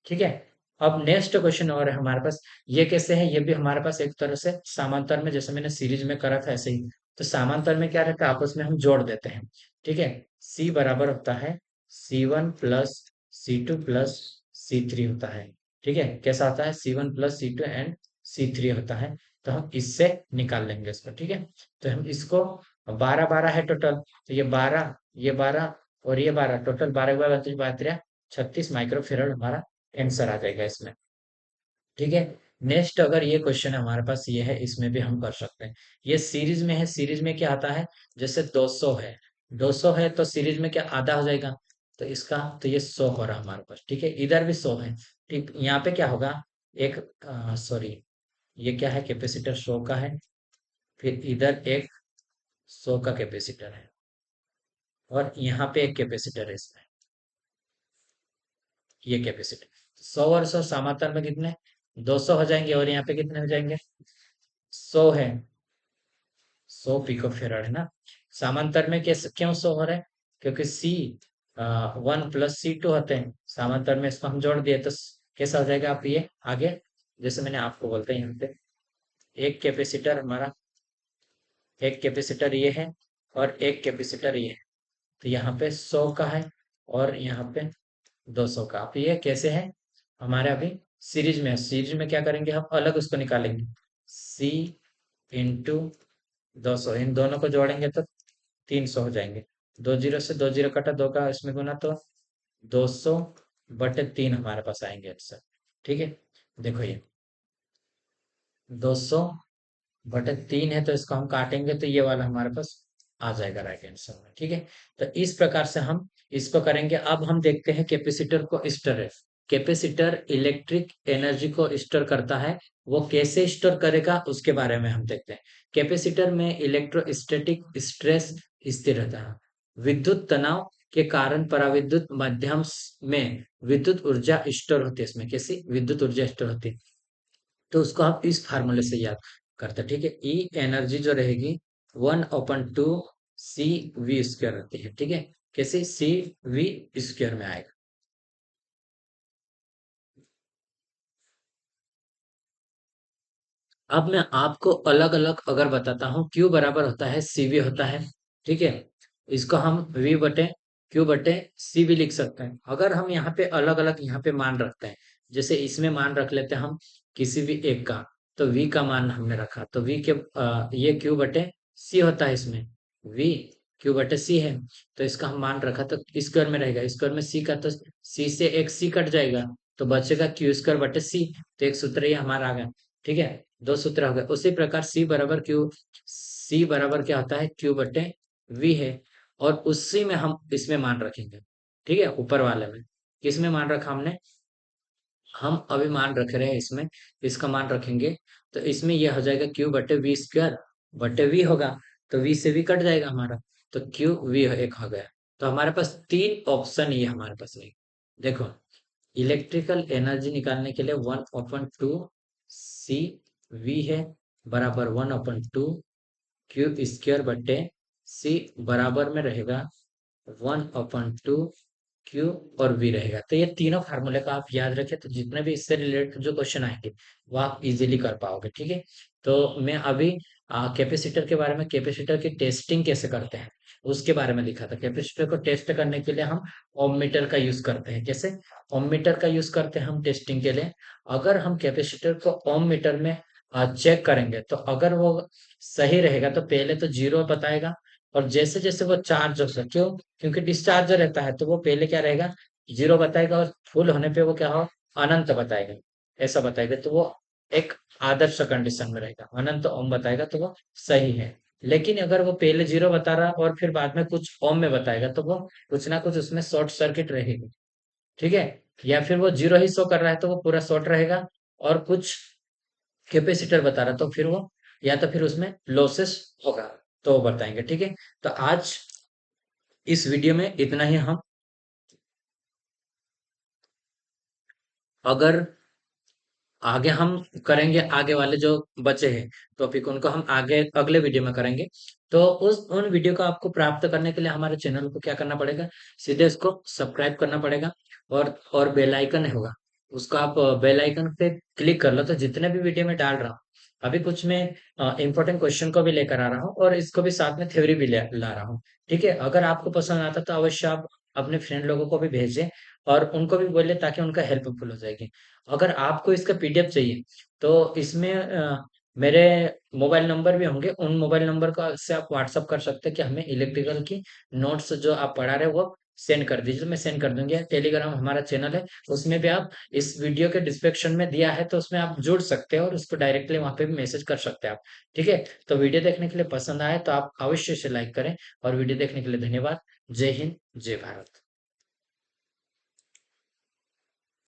ठीक है, अब नेक्स्ट क्वेश्चन और है हमारे पास, ये कैसे है, ये भी हमारे पास एक तरह से समांतर में, जैसे मैंने सीरीज में करा था ऐसे ही। तो समांतर में क्या रहता है, आपस में हम जोड़ देते हैं। ठीक है, C बराबर होता है C1 plus C2 plus C3 होता है। ठीक है, कैसा होता है, C1 plus C2 and C3 होता है। तो हम इससे निकाल लेंगे इसको। ठीक है, तो हम इसको 12 12 है टोटल, तो ये 12, ये 12 और ये 12, टोटल 12 36 माइक्रोफेराड हमारा आंसर आ जाएगा इसमें। ठीक है, नेक्स्ट अगर ये क्वेश्चन हमारे पास ये है, इसमें भी हम कर सकते हैं। ये सीरीज में है, सीरीज में क्या आता है, जैसे 200 है, 200 है तो सीरीज में क्या आधा हो जाएगा, तो इसका तो ये 100 हो रहा हमारे पास। ठीक है, इधर भी 100 है। ठीक, यहाँ पे क्या होगा, एक सॉरी, ये क्या है, कैपेसिटर 100 का है, फिर इधर एक 100 का कैपेसिटर है, और यहाँ पे एक कैपेसिटर है इसमें, ये कैपेसिटर 100 और 100 समांतर में कितने, 200 हो जाएंगे, और यहाँ पे कितने हो जाएंगे, 100 है, 100 पिको फेराड है ना। समांतर में कैसे, क्यों 100 हो रहा है, क्योंकि C1 प्लस C2 होते हैं समांतर में, इसको हम जोड़ दिए तो कैसा हो जाएगा, आप ये आगे, जैसे मैंने आपको बोलते हैं यहाँ पे, एक कैपेसिटर हमारा, एक कैपेसिटर ये है और एक कैपेसिटर ये है, तो यहाँ पे 100 का है और यहाँ पे 200 का। अब ये कैसे है, हमारे अभी सीरीज में है, सीरीज में क्या करेंगे, हम अलग उसको निकालेंगे, C इंटू 200, इन दोनों को जोड़ेंगे तो 300 हो जाएंगे। 2 जीरो से 2 जीरो कटा, 2 का इसमें गुना, तो 200/3 हमारे पास आएंगे आंसर। ठीक है, देखो ये 200/3 है, तो इसको हम काटेंगे तो ये वाला हमारे पास आ जाएगा राइट आंसर में। ठीक है, तो इस प्रकार से हम इसको करेंगे। अब हम देखते हैं कैपेसिटर को स्टोर है, कैपेसिटर इलेक्ट्रिक एनर्जी को स्टोर करता है, वो कैसे स्टोर करेगा उसके बारे में हम देखते हैं। कैपेसिटर में इलेक्ट्रोस्टैटिक स्ट्रेस स्थिर रहता है, विद्युत तनाव के कारण पराविद्युत माध्यम में विद्युत ऊर्जा स्टोर होती है, इसमें कैसी विद्युत ऊर्जा स्टोर होती है, तो उसको आप इस फार्मूले से याद करते हैं। ठीक है, ई एनर्जी जो रहेगी 1/2 CV² रहती है। ठीक है, कैसे, CV² में आएगा। अब मैं आपको अलग अलग अगर बताता हूँ, Q बराबर होता है CV होता है। ठीक है, इसको हम V बटे क्यू बटे सी भी लिख सकते हैं। अगर हम यहाँ पे अलग अलग यहाँ पे मान रखते हैं, जैसे इसमें मान रख लेते हैं हम किसी भी एक का, तो v का मान हमने रखा तो v के ये क्यू बटे सी होता है इसमें, v क्यू बटे सी है, तो इसका हम मान रखा तो स्क्वायर में रहेगा, स्क्वायर में सी का तो सी से एक सी कट जाएगा, तो बचेगा क्यू स्क्वायर बटे सी। तो एक सूत्र ये हमारा आ गया। ठीक है, दो सूत्र हो गए। उसी प्रकार सी बराबर क्या होता है, क्यू बटे वी है, और उसी में हम इसमें मान रखेंगे। ठीक है, ऊपर वाले में किसमें मान रखा हमने, हम अभी मान रख रहे हैं इसमें, इसका मान रखेंगे, तो इसमें यह हो जाएगा क्यू बटे वी स्क्वायर बटे वी होगा, तो वी से वी कट जाएगा हमारा, तो क्यू वी एक हो गया। तो हमारे पास तीन ऑप्शन ये हमारे पास नहीं। देखो, इलेक्ट्रिकल एनर्जी निकालने के लिए 1/2 सी वी है, बराबर 1/2 क्यू स्क्वायर बटे सी, बराबर में रहेगा 1/2 क्यू और वी रहेगा। तो ये तीनों फार्मूले का आप याद रखें, तो जितने भी इससे रिलेटेड जो क्वेश्चन आएंगे वो आप इजीली कर पाओगे। ठीक है, तो मैं अभी कैपेसिटर के बारे में, कैपेसिटर की टेस्टिंग कैसे करते हैं उसके बारे में लिखा था। कैपेसिटर को टेस्ट करने के लिए हम ओम मीटर का यूज करते हैं। कैसे ओम मीटर का यूज करते हैं हम टेस्टिंग के लिए, अगर हम कैपेसिटर को ओम मीटर में चेक करेंगे, तो अगर वो सही रहेगा तो पहले तो जीरो बताएगा, और जैसे जैसे वो चार्ज होगा, क्यों, क्योंकि डिस्चार्ज रहता है, तो वो पहले क्या रहेगा, जीरो बताएगा, और फुल होने पे वो क्या हो, अनंत बताएगा, ऐसा बताएगा, तो वो एक आदर्श कंडीशन में रहेगा। अनंत ओम बताएगा तो वो सही है। लेकिन अगर वो पहले जीरो बता रहा और फिर बाद में कुछ ओम में बताएगा, तो वो कुछ ना कुछ उसमें शॉर्ट सर्किट रहेगी। ठीक है, या फिर वो जीरो ही शो कर रहा है तो वो पूरा शॉर्ट रहेगा, और कुछ कैपेसिटर बता रहा तो फिर वो, या तो फिर उसमें लॉसेस होगा, तो वो बताएंगे। ठीक है, तो आज इस वीडियो में इतना ही। हम अगर आगे हम करेंगे, आगे वाले जो बचे हैं टॉपिक उनको हम आगे अगले वीडियो में करेंगे। तो उस उन वीडियो को आपको प्राप्त करने के लिए हमारे चैनल को क्या करना पड़ेगा, सीधे इसको सब्सक्राइब करना पड़ेगा, और बेल आइकन होगा, उसको आप बेल आइकन पे क्लिक कर लो, तो जितने भी वीडियो में डाल रहा हूँ, अभी कुछ मैं इंपॉर्टेंट क्वेश्चन को भी लेकर आ रहा हूँ, और इसको भी साथ में थ्योरी भी ला रहा हूँ। ठीक है, अगर आपको पसंद आता तो अवश्य आप अपने फ्रेंड लोगों को भी भेजें, और उनको भी बोले, ताकि उनका हेल्पफुल हो जाएगी। अगर आपको इसका पीडीएफ चाहिए, तो इसमें मेरे मोबाइल नंबर भी होंगे, उन मोबाइल नंबर का से आप व्हाट्सअप कर सकते हैं कि हमें इलेक्ट्रिकल की नोट्स जो आप पढ़ा रहे हैं वो सेंड कर दीजिए, तो मैं सेंड कर दूंगी। टेलीग्राम हमारा चैनल है, उसमें भी आप, इस वीडियो के डिस्क्रिप्शन में दिया है, तो उसमें आप जुड़ सकते हैं, और उसको डायरेक्टली वहां पे भी मैसेज कर सकते हैं आप। ठीक है, तो वीडियो देखने के लिए पसंद आए तो आप अवश्य से लाइक करें, और वीडियो देखने के लिए धन्यवाद। जय हिंद, जय भारत।